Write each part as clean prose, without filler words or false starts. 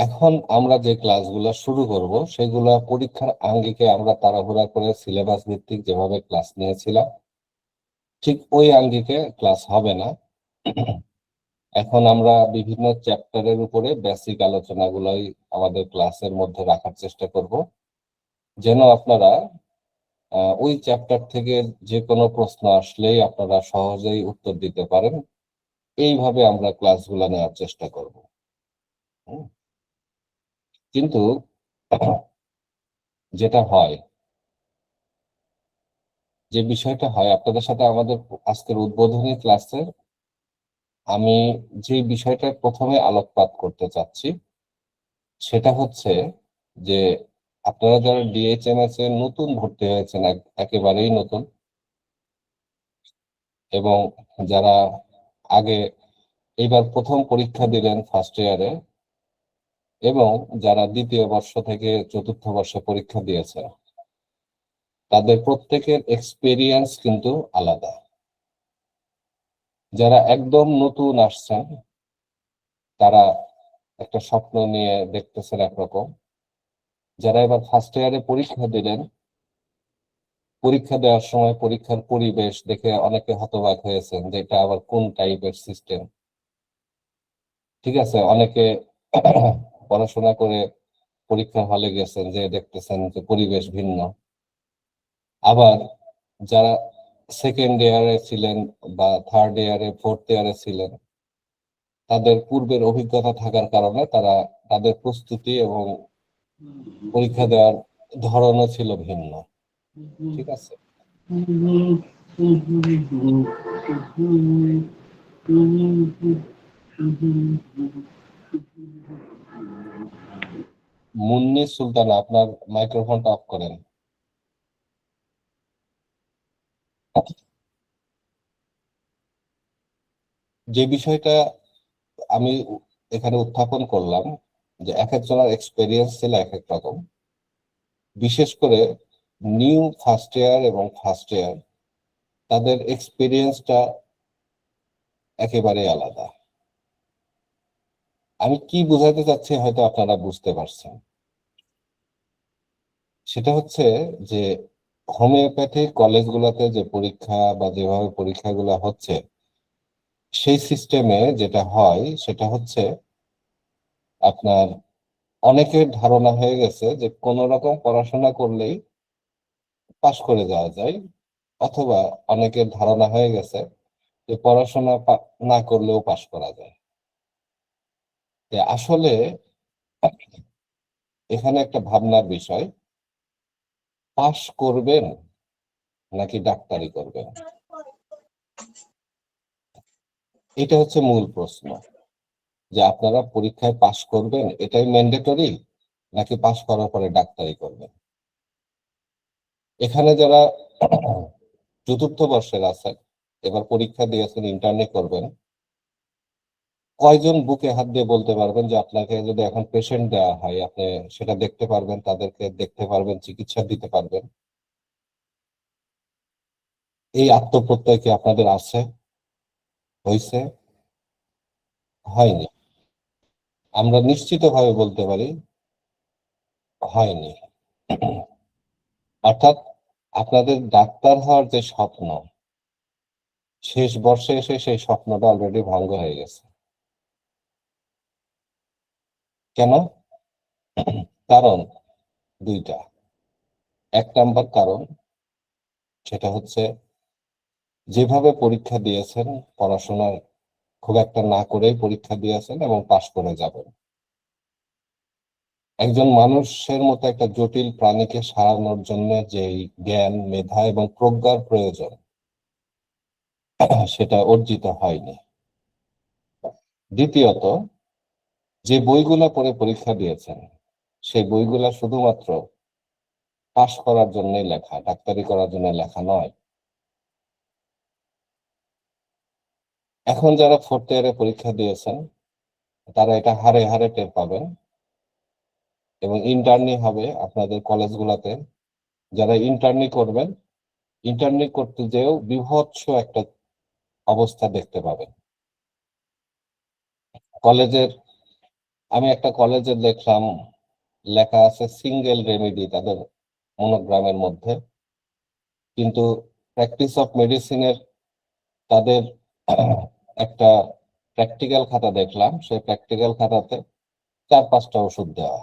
এখন আমরা যে ক্লাসগুলো শুরু করব সেগুলো পরীক্ষার আঙ্গিকে আমরা তাড়াহুড়া করে সিলেবাস ভিত্তিক যেভাবে ক্লাস নিয়েছিলাম ঠিক ওই আঙ্গিকে ক্লাস হবে না। এখন আমরা বিভিন্ন চ্যাপ্টারের উপরে বেসিক আলোচনাগুলোই আমাদের ক্লাসের মধ্যে রাখার চেষ্টা করব, যেন আপনারা ওই চ্যাপ্টার থেকে যে কোনো প্রশ্ন আসলেই আপনারা সহজেই উত্তর দিতে পারেন। এইভাবে আমরা ক্লাসগুলো নেওয়ার চেষ্টা করব। হুম। কিন্তু যেটা হয়, যে বিষয়টা হয় আপনাদের সাথে আমাদের আজকের উদ্বোধনী ক্লাসে আমি যে বিষয়টা প্রথমে আলোকপাত করতে চাচ্ছি সেটা হচ্ছে যে আপনারা যারা ডিএইচএমএস এ নতুন ভর্তি হয়েছেন, একেবারেই নতুন, এবং যারা আগে এইবার প্রথম পরীক্ষা দিলেন ফার্স্ট ইয়ারে, এবং যারা দ্বিতীয় বর্ষ থেকে চতুর্থ বর্ষে পরীক্ষা দিয়েছে, তাদের প্রত্যেকের এক্সপেরিয়েন্স কিন্তু আলাদা। যারা একদম নতুন আসছেন তারা একটা স্বপ্ন নিয়ে দেখতেছেন একরকম, যারা এবার ফার্স্ট ইয়ারে পরীক্ষা দিলেন, পরীক্ষা দেওয়ার সময় পরীক্ষার পরিবেশ দেখে অনেকে হতবাক হয়েছেন যে এটা আবার কোন টাইপের সিস্টেম। ঠিক আছে, অনেকে পড়াশোনা করে পরীক্ষা হলে গেছেন, যে দেখতেছেন যে পরিবেশ ভিন্ন। আবার যারা সেকেন্ড ইয়ারে ছিলেন বা থার্ড ইয়ারে ফোর্থ ইয়ারে ছিলেন, তাদের পূর্বের অভিজ্ঞতা থাকার কারণে তারা তাদের প্রস্তুতি এবং পরীক্ষা দেওয়ার ধরনও ছিল ভিন্ন। ঠিক আছে, মুন্নি সুলতানা, আপনার মাইক্রোফোনটা অফ করেন। যে বিষয়টা আমি এখানে উত্থাপন করলাম, যে এক একজনের এক্সপেরিয়েন্স ছিল এক এক রকম। বিশেষ করে নিউ ফার্স্ট ইয়ার এবং ফার্স্ট ইয়ার, তাদের এক্সপেরিয়েন্সটা একেবারে আলাদা। আমি কি বোঝাতে চাচ্ছি হয়তো আপনারা বুঝতে পারছেন। সেটা হচ্ছে যে হোমিওপ্যাথি কলেজগুলোতে যে পরীক্ষা বা যেভাবে পরীক্ষাগুলো হচ্ছে, সেই সিস্টেমে যেটা হয় সেটা হচ্ছে আপনার অনেকের ধারণা হয়ে গেছে যে কোনো রকম পড়াশোনা করলেই পাশ করে যাওয়া যায়, অথবা অনেকের ধারণা হয়ে গেছে যে পড়াশোনা না করলেও পাশ করা যায়। আসলে এখানে একটা ভাবনার বিষয়, পাশ করবেন নাকি ডাক্তারি করবেন, এটা হচ্ছে মূল প্রশ্ন। যে আপনারা পরীক্ষায় পাশ করবেন এটাই ম্যান্ডেটরি, নাকি পাশ করার পরে ডাক্তারি করবেন। এখানে যারা চতুর্থ বর্ষের আছেন, এবার পরীক্ষা দিয়েছেন, ইন্টার্নি করবেন, কয়জন বুকে হাত দিয়ে বলতে পারবেন যে আপনাকে যদি এখন পেশেন্ট দেওয়া হয় আপনি সেটা দেখতে পারবেন, তাদেরকে দেখতে পারবেন, চিকিৎসা দিতে পারবেন? এই আত্মপ্রত্যয় কি আপনাদের আছে? হয়েছে? হয়নি। আমরা নিশ্চিতভাবে বলতে পারি হয়নি। অর্থাৎ আপনাদের ডাক্তার হওয়ার যে স্বপ্ন, শেষ বর্ষে এসে সেই স্বপ্নটা অলরেডি ভঙ্গ হয়ে গেছে। কেন? কারণ দুইটা। এক নাম্বার কারণ, সেটা হচ্ছে যেভাবে পরীক্ষা দিয়েছেন, পড়াশোনার খুব একটা না করেই পরীক্ষা দিয়েছেন এবং পাশ করে যাবেন। একজন মানুষের মতো একটা জটিল প্রাণীকে সারানোর জন্য যে জ্ঞান, মেধা এবং প্রজ্ঞার প্রয়োজন, সেটা অর্জিত হয়নি। দ্বিতীয়ত, যে বইগুলা পড়ে পরীক্ষা দিয়েছেন সেই বইগুলা শুধুমাত্র পাশ করার জন্যই লেখা, ডাক্তারি করার জন্য লেখা নয়। এখন যারা ফোর্থ ইয়ারে পরীক্ষা দিয়েছেন তারা এটা হারে হারে টের পাবেন, এবং ইন্টার্নি হবে আপনাদের কলেজগুলোতে। যারা ইন্টার্নি করবেন, ইন্টার্নি করতে যেও বীভৎস একটা অবস্থা দেখতে পাবেন। কলেজের আমি একটা কলেজে দেখলাম লেখা আছে সিঙ্গেল রেমেডি তাদের মনোগ্রামের মধ্যে, কিন্তু প্র্যাকটিস অফ মেডিসিনের তাদের একটা প্র্যাকটিক্যাল খাতা দেখলাম, সেই প্র্যাকটিক্যাল খাতাতে 4-5টা ওষুধ দেওয়া।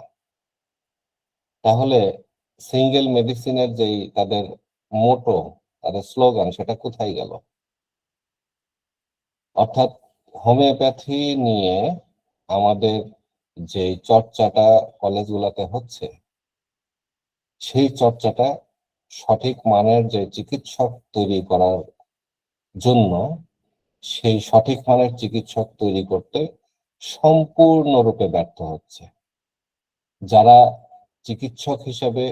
তাহলে সিঙ্গেল মেডিসিনের যেই তাদের মোটো, তাদের স্লোগান, সেটা কোথায় গেল? অর্থাৎ হোমিওপ্যাথি নিয়ে আমাদের যে চর্চাটা কলেজগুলোতে হচ্ছে, সেই চর্চাটা সঠিক মানের যে চিকিৎসক তৈরি করার জন্য, সেই সঠিক মানের চিকিৎসক তৈরি করতে সম্পূর্ণরূপে ব্যর্থ হচ্ছে। যারা চিকিৎসক হিসেবে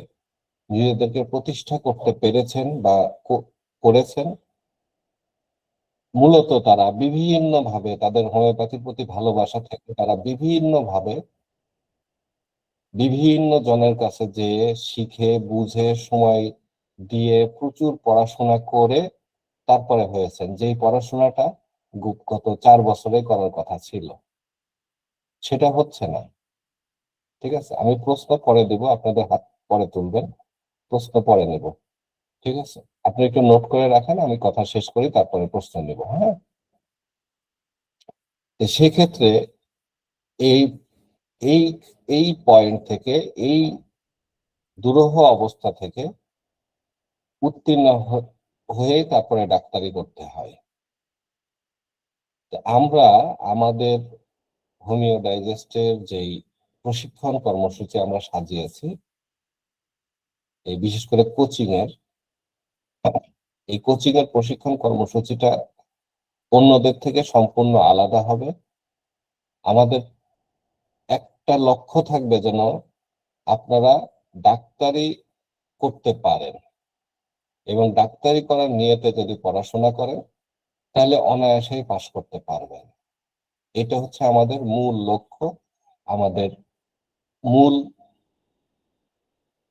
নিজেদেরকে প্রতিষ্ঠা করতে পেরেছেন বা করেছেন, মূলত তারা বিভিন্ন ভাবে, তাদের হোমিওপ্যাথির প্রতি ভালোবাসা থেকে তারা বিভিন্ন ভাবে বিভিন্ন জনের কাছে যে শিখে বুঝে সময় দিয়ে প্রচুর পড়াশোনা করে তারপরে হয়েছেন, যেই পড়াশোনাটা গত 4 বছরে করার কথা ছিল, সেটা হচ্ছে না। ঠিক আছে, আমি প্রশ্ন পরে দিব, আপনাদের হাত পরে তুলবেন, প্রশ্ন পরে নেব। ঠিক আছে, আপনি একটু নোট করে রাখেন, আমি কথা শেষ করি তারপরে প্রশ্ন নেব। হ্যাঁ, তো সেক্ষেত্রে এই এই এই পয়েন্ট থেকে, এই দুরূহ অবস্থা থেকে উত্তীর্ণ হয়ে তারপরে ডাক্তারি করতে হয়। তো আমরা আমাদের হোমিও ডাইজেস্টের যেই প্রশিক্ষণ কর্মসূচি আমরা সাজিয়েছি, এই বিশেষ করে কোচিং এর, এই কোচিং এর প্রশিক্ষণ কর্মসূচিটা অন্যদের থেকে সম্পূর্ণ আলাদা হবে। আমাদের একটা লক্ষ্য থাকবে যেন আপনারা ডাক্তারি করতে পারেন, এবং ডাক্তারি করার নিয়তে যদি পড়াশোনা করেন তাহলে অনায়াসেই পাশ করতে পারবেন। এটা হচ্ছে আমাদের মূল লক্ষ্য, আমাদের মূল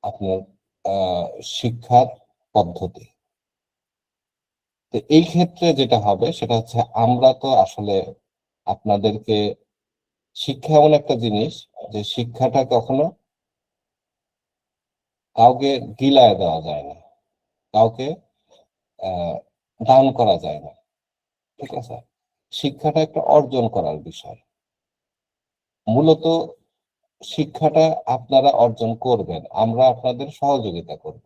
আপনার শিক্ষার পদ্ধতি। তো এই ক্ষেত্রে যেটা হবে সেটা হচ্ছে, আমরা তো আসলে আপনাদেরকে, শিক্ষা এমন একটা জিনিস যে শিক্ষাটা কখনো কাউকে গিলায় দেওয়া যায় না, কাউকে আহ দান করা যায় না। ঠিক আছে, শিক্ষাটা একটা অর্জন করার বিষয়। মূলত শিক্ষাটা আপনারা অর্জন করবেন, আমরা আপনাদের সহযোগিতা করব।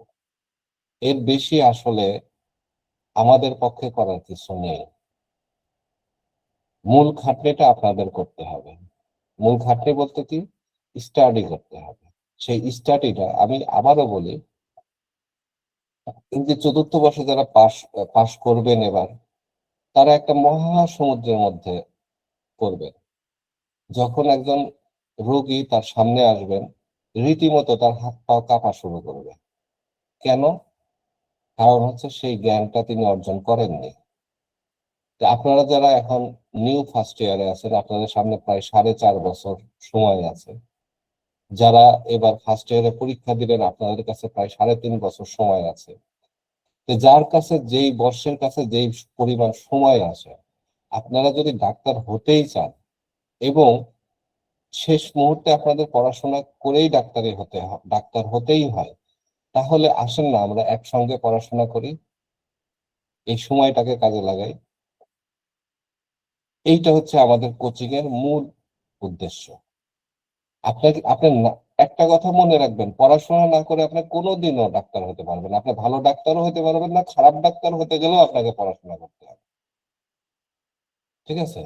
এর বেশি আসলে আমাদের পক্ষে করার কিছু নেই। মূল খাটনিটা আপনাদের করতে হবে। মূল খাটনি বলতে কি? স্টাডি করতে হবে। সেই স্টাডিটা আমি আবারও বলি, এই যে 4র্থ বর্ষে যারা পাশ পাশ করবেন এবার, তারা একটা মহাসমুদ্রের মধ্যে করবেন। যখন একজন রোগী তার সামনে আসবেন, রীতিমতো তার হাত পা কাঁপা শুরু করবে। কেন? কারণ হচ্ছে সেই জ্ঞানটা তিনি অর্জন করেননি। তো আপনারা যারা এখন নিউ ফার্স্ট ইয়ারে আছেন, আপনাদের সামনে প্রায় 4.5 বছর সময় আছে। যারা এবার ফার্স্ট ইয়ারে পরীক্ষা দিলেন, আপনাদের কাছে প্রায় 3.5 বছর সময় আছে। তো যার কাছে, যেই বর্ষের কাছে যেই পরিমাণ সময় আছে, আপনারা যদি ডাক্তার হতেই চান এবং শেষ মুহূর্তে আপনাদের পড়াশোনা করেই ডাক্তার হতেই হয়, তাহলে আসেন না আমরা একসঙ্গে পড়াশোনা করি, এই সময়টাকে কাজে লাগাই। এইটা হচ্ছে আমাদের কোচিং এর মূল উদ্দেশ্য। আপনার একটা কথা মনে রাখবেন, পড়াশোনা না করে আপনি কোনোদিনও ডাক্তার হতে পারবেন না। আপনি ভালো ডাক্তারও হতে পারবেন না, খারাপ ডাক্তার হতে গেলেও আপনাকে পড়াশোনা করতে হবে। ঠিক আছে,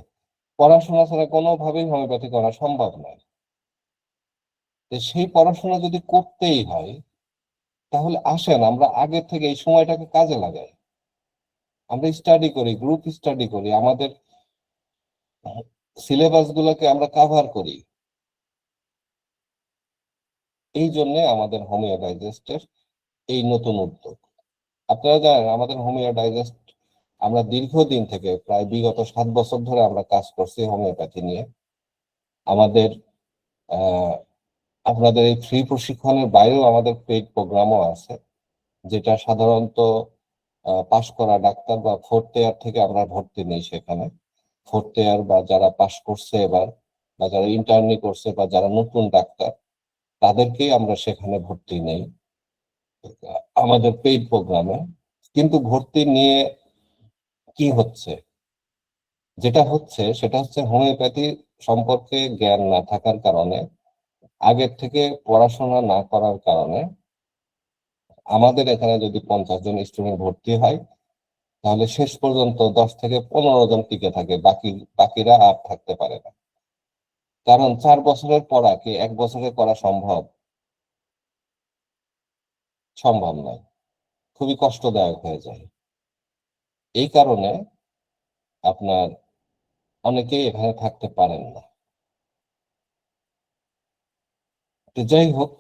পড়াশোনা ছাড়া কোনোভাবেই হোমিওপ্যাথি করা সম্ভব নয়। তো সেই পড়াশোনা যদি করতেই হয়, তাহলে আসেন আমরা আগে থেকে এই সময়টাকে কাজে লাগাই। আমরা স্টাডি করি, গ্রুপ স্টাডি করি, আমাদের সিলেবাস গুলোকে আমরা কাভার করি। এই জন্য আমাদের হোমিও ডাইজেস্টের এই নতুন উদ্যোগ। আপনারা জানেন আমাদের হোমিও ডাইজেস্ট, আমরা দীর্ঘদিন থেকে, প্রায় বিগত 7 বছর ধরে আমরা কাজ করছি হোমিওপ্যাথি নিয়ে। আমাদের আহ আপনাদের এই ফ্রি প্রশিক্ষণের বাইরেও আমাদের পেইড প্রোগ্রামও আছে, যেটা সাধারণত পাশ করা ডাক্তার বা 4th ইয়ার থেকে আমরা ভর্তি নেই সেখানে। 4th ইয়ার বা যারা পাশ করছে এবার, বা যারা ইন্টার্নি করছে বা যারা নতুন ডাক্তার, তাদেরকেই আমরা সেখানে ভর্তি নেই আমাদের পেইড প্রোগ্রামে। কিন্তু ভর্তি নিয়ে কি হচ্ছে, যেটা হচ্ছে সেটা হচ্ছে হোমিওপ্যাথি সম্পর্কে জ্ঞান না থাকার কারণে, আগের থেকে পড়াশোনা না করার কারণে আমাদের এখানে যদি 50 জন স্টুডেন্ট ভর্তি হয়, তাহলে শেষ পর্যন্ত 10 থেকে 15 জন টিকে থাকে, বাকিরা আর থাকতে পারে না। কারণ 4 বছরের পড়া কি 1 বছরে করা সম্ভব? সম্ভব নয়, খুবই কষ্টদায়ক হয়ে যায়। এই কারণে আপনার অনেকেই এখানে থাকতে পারেন না। তো যাই হোক,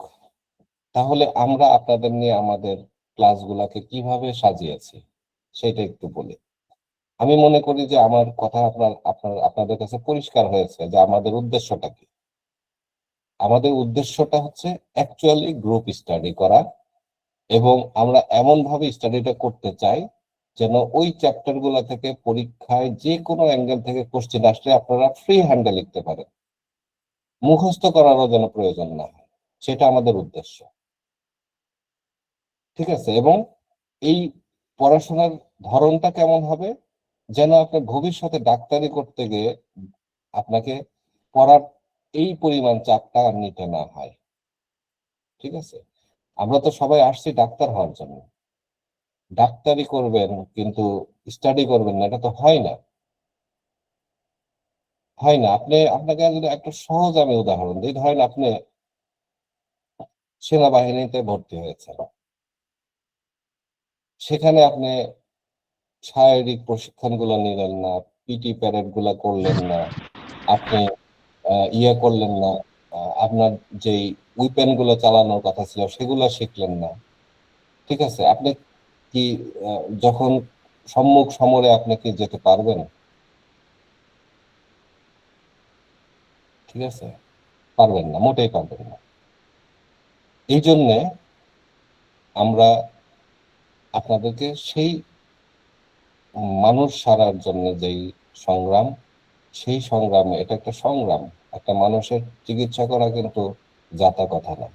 তাহলে আমরা আপনাদের নিয়ে আমাদের ক্লাসগুলোকে কিভাবে সাজিয়েছি সেটা একটু বলি। আমি মনে করি যে আমার কথা আপনাদের কাছে পরিষ্কার হয়েছে যে আমাদের উদ্দেশ্যটা কি। আমাদের উদ্দেশ্যটা হচ্ছে অ্যাকচুয়ালি গ্রুপ স্টাডি করা, এবং আমরা এমন ভাবে স্টাডিটা করতে চাই যেন ওই চ্যাপ্টার গুলা থেকে পরীক্ষায় যে কোনো অ্যাঙ্গেল থেকে কোশ্চেন আসলে আপনারা ফ্রি হ্যান্ডে লিখতে পারেন, মুখস্থ করারও যেন প্রয়োজন না হয়, সেটা আমাদের উদ্দেশ্য। ঠিক আছে? এবং এই পড়াশোনার ধরনটা কেমন হবে, যেন আপনার ভবিষ্যতে ডাক্তারি করতে গিয়ে আপনাকে পড়ার এই পরিমাণ চাপটা আর নিতে না হয়। ঠিক আছে? আমরা তো সবাই আসছি ডাক্তার হওয়ার জন্য। ডাক্তারি করবেন কিন্তু স্টাডি করবেন না, এটা তো হয় না। হয় না। আপনাকে যদি একটা সহজ আমি উদাহরণ দিই, ধরেন আপনি সেনাবাহিনীতে ভর্তি হয়েছেন, সেখানে আপনি শারীরিক প্রশিক্ষণ গুলো নিলেন না, পিটি প্যারেড গুলা করলেন না, আপনি ইয়ে করলেন না, আপনার যেই উইপেন গুলো চালানোর কথা ছিল সেগুলো শিখলেন না। ঠিক আছে? আপনি কি যখন সম্মুখ সমরে আপনি কি যেতে পারবেন? ঠিক আছে? পারবেন না, মোটেই পারবেন না। এই জন্যে আমরা আপনাদেরকে সেই মানুষ সারার জন্য যেই সংগ্রাম, সেই সংগ্রামে, এটা একটা সংগ্রাম। একটা মানুষের চিকিৎসা করা কিন্তু যাতা কথা না।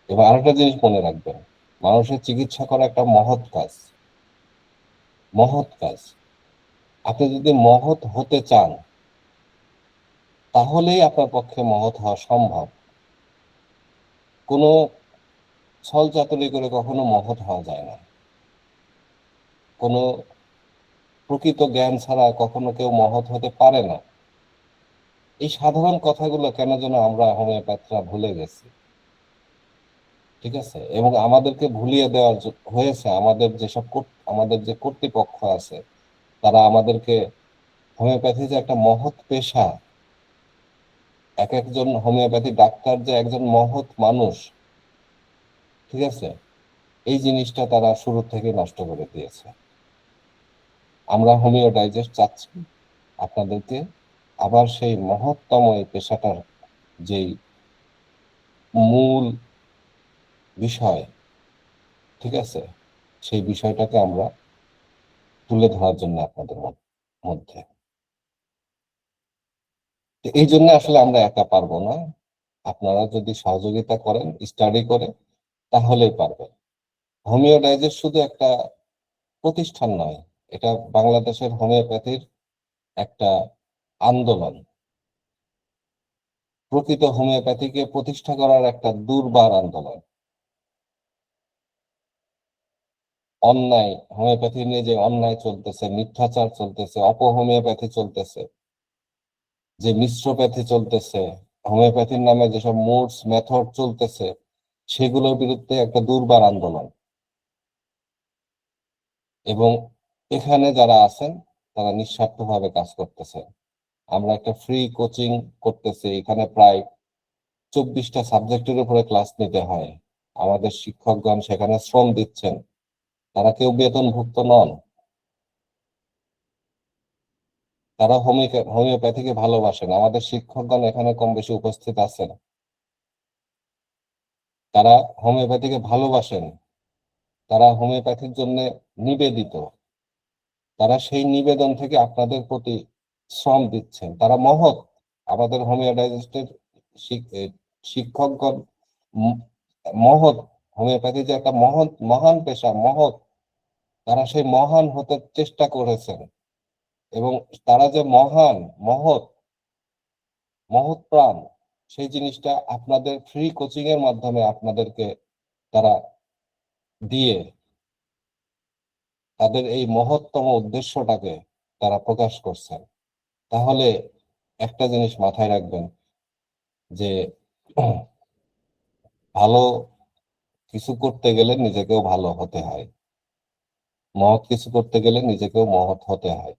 এবং আরেকটা জিনিস মনে রাখবেন, মানুষের চিকিৎসা করা একটা মহৎ কাজ। মহৎ কাজ। আপনি যদি মহৎ হতে চান, তাহলেই আপনার পক্ষে মহৎ হওয়া সম্ভব। কোনো ছল চাতুরি করে কখনো মহৎ হওয়া যায় না। কোনো প্রকৃত জ্ঞান ছাড়া কখনো কেউ মহৎ হতে পারে না। এই সাধারণ কথাগুলো কেন যেন আমরা হোমিওপ্যাথরা ভুলে গেছি। ঠিক আছে? এবং আমাদেরকে ভুলিয়ে দেওয়ার হয়েছে আমাদের যে কর্তৃপক্ষ আছে, তারা আমাদেরকে হোমিওপ্যাথি যে একটা মহৎ পেশা, এক একজন হোমিওপ্যাথি ডাক্তার যে একজন মহৎ মানুষ, ঠিক আছে, এই জিনিসটা তারা শুরু থেকে নষ্ট করে দিয়েছে। আমরা হোমিও ডাইজেস্ট চাচ্ছি আপনাদেরকে আবার সেই মহত্তম এই পেশাটার যেই মূল বিষয়, ঠিক আছে, সেই বিষয়টাকে আমরা তুলে ধরার জন্য আপনাদের মধ্যে। তো এই জন্য আসলে আমরা একা পারবো না। আপনারা যদি সহযোগিতা করেন, স্টাডি করে, তাহলেই পারবেন। হোমিও ডাইজেস্ট শুধু একটা প্রতিষ্ঠান নয়, এটা বাংলাদেশের হোমিওপ্যাথির একটা আন্দোলন। প্রকৃত হোমিওপ্যাথিকে প্রতিষ্ঠা করার একটা দুর্বার আন্দোলন। অন্যায়, হোমিওপ্যাথি নিয়ে যে অন্যায় চলতেছে, মিথ্যাচার চলতেছে, অপহোমিওপ্যাথি চলতেছে, যে মিশ্রপ্যাথি চলতেছে, হোমিওপ্যাথির নামে যেসব মোডস মেথড চলতেছে, সেগুলোর বিরুদ্ধে একটা দুর্বার আন্দোলন। এবং এখানে যারা আছেন তারা নিঃস্বার্থভাবে কাজ করতেছে। আমরা একটা ফ্রি কোচিং করতেছি, এখানে প্রায় 24টা সাবজেক্টের উপরে ক্লাস নিতে হয়। আমাদের শিক্ষকগণ সেখানে শ্রম দিচ্ছেন, তারা কেউ বেতনভুক্ত নন। তারা হোমিওপ্যাথিকে ভালোবাসেন। আমাদের শিক্ষকগণ এখানে কম বেশি উপস্থিত আছেন, তারা হোমিওপ্যাথিকে ভালোবাসেন, তারা হোমিওপ্যাথির জন্য নিবেদিত। তারা সেই নিবেদন থেকে আপনাদের প্রতি শ্রম দিচ্ছেন, তারা মহৎ। আমাদের হোমিও ডাইজেস্টের শিক্ষকগণ মহৎ, হোমিওপ্যাথি যে একটা মহৎ মহান পেশা, মহৎ, তারা সেই মহান হতে চেষ্টা করেছেন, এবং তারা যে মহান, মহৎ, মহৎ প্রাণ, সেই জিনিসটা আপনাদের ফ্রি কোচিং এর মাধ্যমে আপনাদেরকে তারা দিয়ে তাদের এই মহত্তম উদ্দেশ্যটাকে তারা প্রকাশ করছেন। তাহলে একটা জিনিস মাথায় রাখবেন যে ভালো কিছু করতে গেলে নিজেকেও ভালো হতে হয়, মহৎ কিছু করতে গেলে নিজেকেও মহৎ হতে হয়।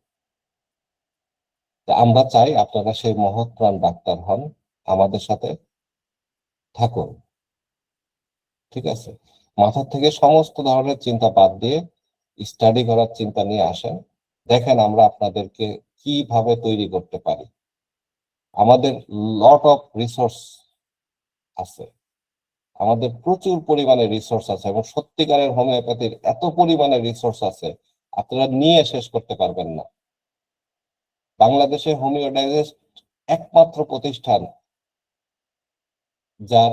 তা আমরা চাই আপনারা সেই মহৎ প্রাণ ডাক্তার হন, আমাদের সাথে থাকুন। ঠিক আছে? মাথার থেকে সমস্ত ধরনের চিন্তা বাদ দিয়ে স্টাডি করার চিন্তা নিয়ে আসেন। দেখেন আমরা আপনাদেরকে কিভাবে তৈরি করতে পারি। আমাদের লট অফ রিসোর্স আছে, আমাদের প্রচুর পরিমাণে রিসোর্স আছে, এবং সত্যিকারের হোমিওপ্যাথির এত পরিমাণে রিসোর্স আছে আপনারা নিয়ে শেষ করতে পারবেন না। বাংলাদেশে হোমিও ডাইজেস্ট একমাত্র প্রতিষ্ঠান যার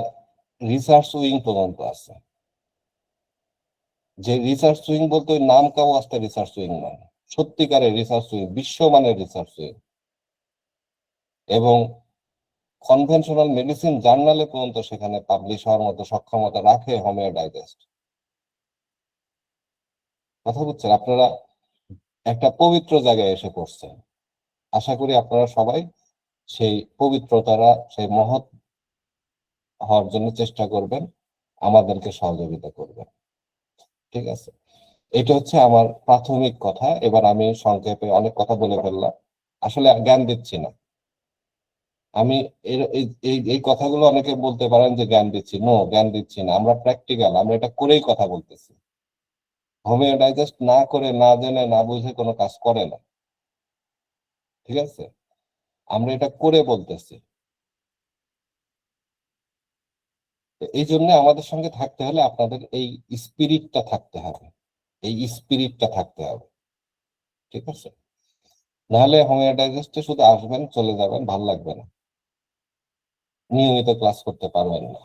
রিসার্চ উইং পর্যন্ত আছে। যে রিসার্চ উইং বলতে ওই নাম কাও আসতে রিসার্চ উইং নয়, সত্যিকারের রিসার্চ উইং, বিশ্বমানের রিসার্চ উইং, এবং কনভেনশনাল মেডিসিন জার্নালে পর্যন্ত সেখানে পাবলিশ হওয়ার মতো সক্ষমতা রাখে হোমিও ডাইজেস্ট। কথা বুঝছেন? আপনারা একটা পবিত্র জায়গায় এসে পড়ছেন। আশা করি আপনারা সবাই সেই পবিত্রতারা, সেই মহৎ হওয়ার জন্য চেষ্টা করবেন, আমাদেরকে সহযোগিতা করবেন। ঠিক আছে? এটা হচ্ছে আমার প্রাথমিক কথা। এবার আমি সংক্ষেপে অনেক কথা বলে ফেললাম, আসলে জ্ঞান দিচ্ছি না আমি। এই কথাগুলো অনেকে বলতে পারেন যে জ্ঞান দিচ্ছি, নো, জ্ঞান দিচ্ছি না, আমরা প্র্যাকটিক্যাল, আমরা এটা করেই কথা বলতেছি। হোমিও ডাইজেস্ট না করে, না জেনে, না বুঝে কোনো কাজ করে না। ঠিক আছে? আমরা এটা করে বলতেছি। তো এই জন্য আমাদের সঙ্গে থাকতে হলে আপনাদের এই স্পিরিটটা থাকতে হবে, এই স্পিরিটটা থাকতে হবে। ঠিক আছে? নাহলে হোমিও ডাইজেস্টে শুধু আসবেন, চলে যাবেন, ভাল লাগবে না, নিয়মিত ক্লাস করতে পারবেন না।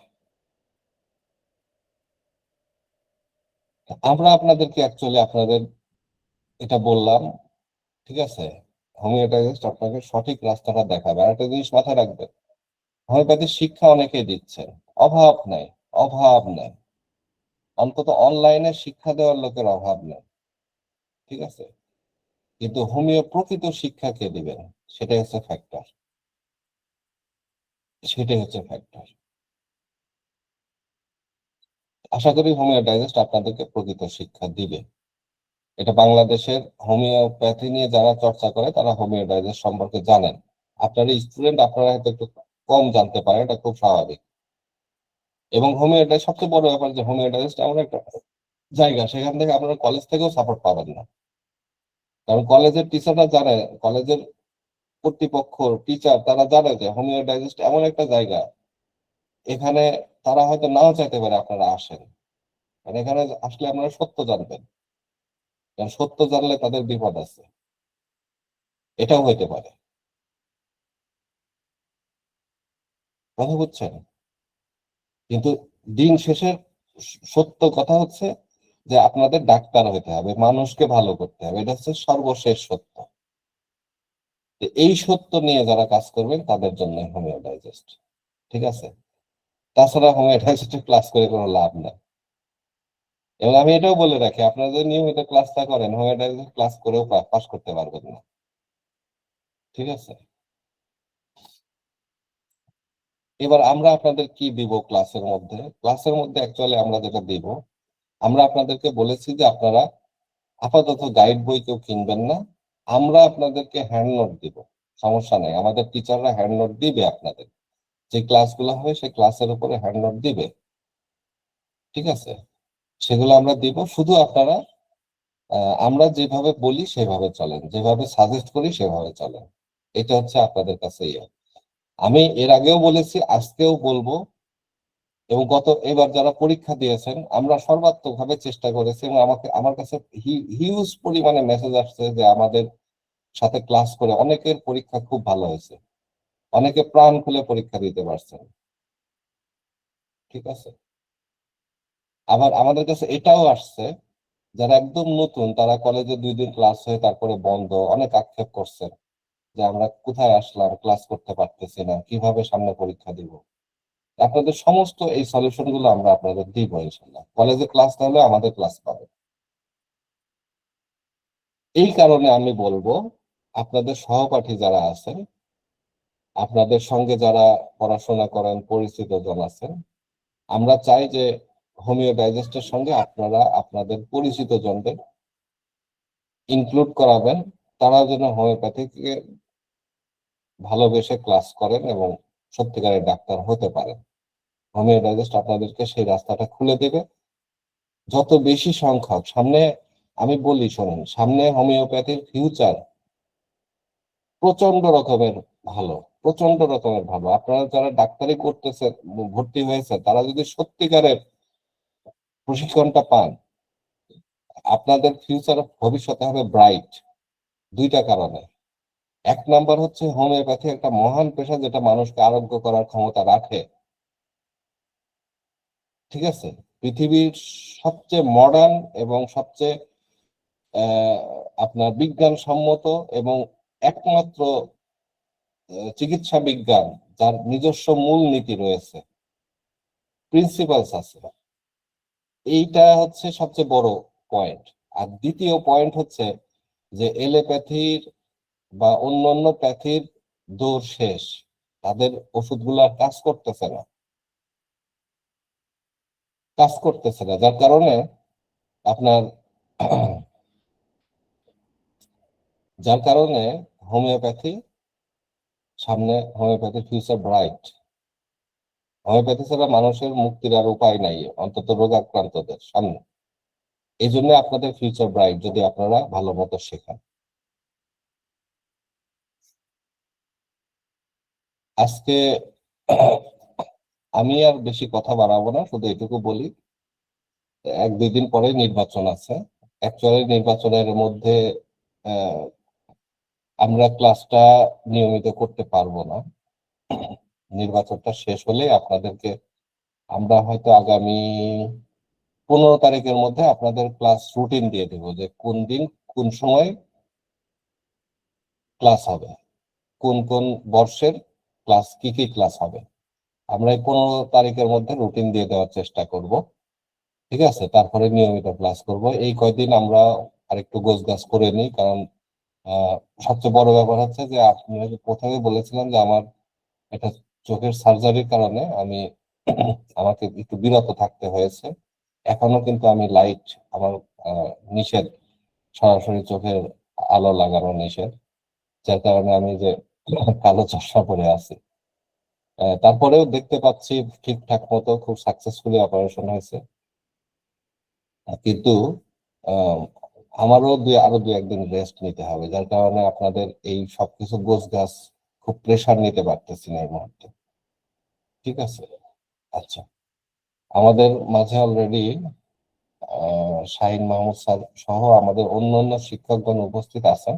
আমরা আপনাদেরকে অ্যাকচুয়ালি আপনাদের এটা বললাম। ঠিক আছে? হোমিও ডাইজেস্ট আপনাকে সঠিক রাস্তাটা দেখাবে। আর একটা জিনিস মাথায় রাখবেন, হোমিওপ্যাথির শিক্ষা অনেকেই দিচ্ছেন, অভাব নাই, অভাব নাই, অন্তত অনলাইনে শিক্ষা দেওয়ার লোকের অভাব নেই। ঠিক আছে? কিন্তু হোমিও প্রকৃত শিক্ষা কে দিবেন, সেটাই হচ্ছে ফ্যাক্টর, সেটাই হচ্ছে ফ্যাক্টর। আশা করি হোমিও ডাইজেস্ট আপনাদেরকে প্রকৃত শিক্ষা দিবে। এটা বাংলাদেশের হোমিওপ্যাথি নিয়ে যারা চর্চা করে তারা হোমিও ডাইজেস্ট সম্পর্কে জানেন। আপনারা স্টুডেন্ট, আপনারা হয়তো একটু কম জানতে পারেন, এটা খুব স্বাভাবিক। এবং হোমিও ডাইজেস্ট সবচেয়ে বড় ব্যাপার যে হোমিও ডাইজেস্ট এমন একটা জায়গা, সেখান থেকে আপনারা কলেজ থেকেও সাপোর্ট পাবেন না। কারণ কলেজের টিচাররা জানে, কলেজের কর্তৃপক্ষ, টিচার, তারা জানে যে হোমিও ডাইজেস্ট এমন একটা জায়গা, এখানে তারা হয়তো নাও চাইতে পারে আপনারা আসেন, কারণ এখানে আসলে আপনারা সত্য জানবেন, কারণ সত্য জানলে তাদের বিপদ আছে, এটাও হইতে পারে। কথা বুঝছেন? কিন্তু দিন শেষে সত্য কথা হচ্ছে যে আপনাদের ডাক্তার হতে হবে, মানুষকে ভালো করতে হবে, এটা হচ্ছে সর্বশেষ সত্য। তো এই সত্য নিয়ে যারা কাজ করবেন তাদের জন্য হোমিও ডাইজেস্ট। ঠিক আছে? তাছাড়া হোমিও ডাইজেস্টে ক্লাস করে কোনো লাভ নাই। এবং আমি এটাও বলে রাখি, আপনারা যদি নিয়মিত ক্লাসটা করেন, হোমিও ডাইজেস্ট ক্লাস করেও পাস করতে পারবেন না। ঠিক আছে? এবার আমরা আপনাদের কি দিব ক্লাসের মধ্যে? ক্লাসের মধ্যে অ্যাকচুয়ালি আমরা যেটা দিব, আমরা আপনাদেরকে বলেছি যে আপনারা আপাতত গাইড বই কেউ কিনবেন না, আমরা আপনাদেরকে হ্যান্ড নোট দিব। সমস্যা নেই, আমাদের টিচাররা হ্যান্ড নোট দিবে আপনাদের, যে ক্লাসগুলো হবে সেই ক্লাসের উপরে হ্যান্ড নোট দিবে। ঠিক আছে? সেগুলো আমরা দিব, শুধু আপনারা আমরা যেভাবে বলি সেভাবে চলেন, যেভাবে সাজেস্ট করি সেভাবে চলেন। এটা হচ্ছে আপনাদের কাছে ইয়ে। আমি এর আগেও বলেছি, আজকেও বলবো, এবং এবার যারা পরীক্ষা দিয়েছেন, আমরা সর্বাত্মক ভাবে চেষ্টা করেছি, এবং আমার কাছে হিউজ পরিমাণে মেসেজ আসছে যে আমাদের সাথে ক্লাস করে অনেকের পরীক্ষা খুব ভালো হয়েছে। অনেকে প্রাণ খুলে পরীক্ষা দিতে পারছেন। ঠিক আছে। আবার আমাদের কাছে এটাও আসছে, যারা একদম নতুন তারা কলেজে 2 দিন ক্লাস হয়ে তারপরে বন্ধ, অনেক আক্ষেপ করছেন যে আমরা কোথায় আসলাম, ক্লাস করতে পারতেছি না, কিভাবে সামনে পরীক্ষা দিব। আপনাদের সমস্ত এই সলিউশন গুলো আমরা আপনাদের দিব ইনশাল্লাহ। কলেজে ক্লাস না হলে আমাদের ক্লাস পাবে। এই কারণে আমি বলবো, আপনাদের সহপাঠী যারা আছেন, আপনাদের সঙ্গে যারা পড়াশোনা করেন, পরিচিত জন আছেন, আমরা চাই যে হোমিও ডাইজেস্টের সঙ্গে আপনারা আপনাদের পরিচিত জনদের ইনক্লুড করাবেন। তারা যেন হোমিওপ্যাথিকে ভালোবেসে ক্লাস করেন এবং সত্যিকারের ডাক্তার হতে পারেন। হোমিও ডাইজেস্ট আপনাদেরকে সেই রাস্তাটা খুলে দেবে। যত বেশি সংখ্যক সামনে, আমি বলি শোনেন, সামনে হোমিওপ্যাথির ফিউচার প্রচন্ড রকমের ভালো, প্রচন্ড রকমের ভালো। আপনারা যারা ডাক্তারি করতেছে, ভর্তি হয়েছে, তারা যদি সত্যিকারের প্রশিক্ষণটা পান, আপনাদের ফিউচার ভবিষ্যতে হবে ব্রাইট। 2টা কারণে। 1 নাম্বার হচ্ছে হোমিওপ্যাথি একটা মহান পেশা, যেটা মানুষকে আরোগ্য করার ক্ষমতা রাখে। ঠিক আছে। পৃথিবীর সবচেয়ে মডার্ন এবং সবচেয়ে আহ, আপনার বিজ্ঞানসম্মত এবং একমাত্র চিকিৎসা বিজ্ঞান যার নিজস্ব মূলনীতি রয়েছে, প্রিন্সিপালস আছে। এইটা হচ্ছে সবচেয়ে বড় পয়েন্ট। আর দ্বিতীয় পয়েন্ট হচ্ছে যে এলোপ্যাথির বা অন্যান্য প্যাথির দৌড় শেষ, তাদের ওষুধগুলো আর কাজ করতেছে না, কাজ করতেছে না, যার কারণে আপনার যার কারণে হোমিওপ্যাথি সামনে, হোমিওপ্যাথির ফিউচার ব্রাইট। হোমিওপ্যাথি ছাড়া মানুষের মুক্তির আর উপায় নাই, অন্তত রোগাক্রান্তদের সামনে। এই জন্য আপনাদের ফিউচার ব্রাইট, যদি আপনারা ভালো মতো শেখান। আজকে আমি আর বেশি কথা বাড়াবো না, শুধু এটুকু বলি, 1-2 দিন পরে নির্বাচন আছে। অ্যাকচুয়ালি নির্বাচনের মধ্যে আহ, আমরা ক্লাসটা নিয়মিত করতে পারবো না। নির্বাচনটা শেষ হলে আপনাদেরকে আমরা হয়তো আগামী 15 তারিখের মধ্যে আপনাদের ক্লাস রুটিন দিয়ে দেবো, যে কোন দিন কোন সময় ক্লাস হবে, কোন কোন বর্ষের ক্লাস, কি কি ক্লাস হবে। আমরা এই 15 তারিখের মধ্যে রুটিন দিয়ে দেওয়ার চেষ্টা করব। ঠিক আছে। তারপরে নিয়মিত ক্লাস করব। এই কয়দিন আমরা আরেকটু গোছগাছ করে নিই, কারণ আহ, সবচেয়ে বড় ব্যাপার হচ্ছে যে আপনি হয়তো প্রথমে বলেছিলাম যে আমার একটা চোখের সার্জারির কারণে আমি আমাকে একটু বিরত থাকতে হয়েছে। এখনো কিন্তু আমি লাইট, আমার নিষেধ, সরাসরি চোখের আলো লাগানো নিষেধ, যার কারণে আমি যে কালো চশমা পরে আছি। তারপরেও দেখতে পাচ্ছি ঠিকঠাক মতো, খুব সাকসেসফুলি অপারেশন হয়েছে। কিন্তু আহ, আমারও আরো 2-1 দিন রেস্ট নিতে হবে, যার কারণে আপনাদের এই সবকিছু গোছগাছ খুব প্রেসার নিতে পারতেছি না এই মুহূর্তে। ঠিক আছে। আচ্ছা। আমাদের মাঝে অলরেডি শাহিন মাহমুদ স্যার সহ আমাদের অন্যান্য শিক্ষকগণ উপস্থিত আছেন।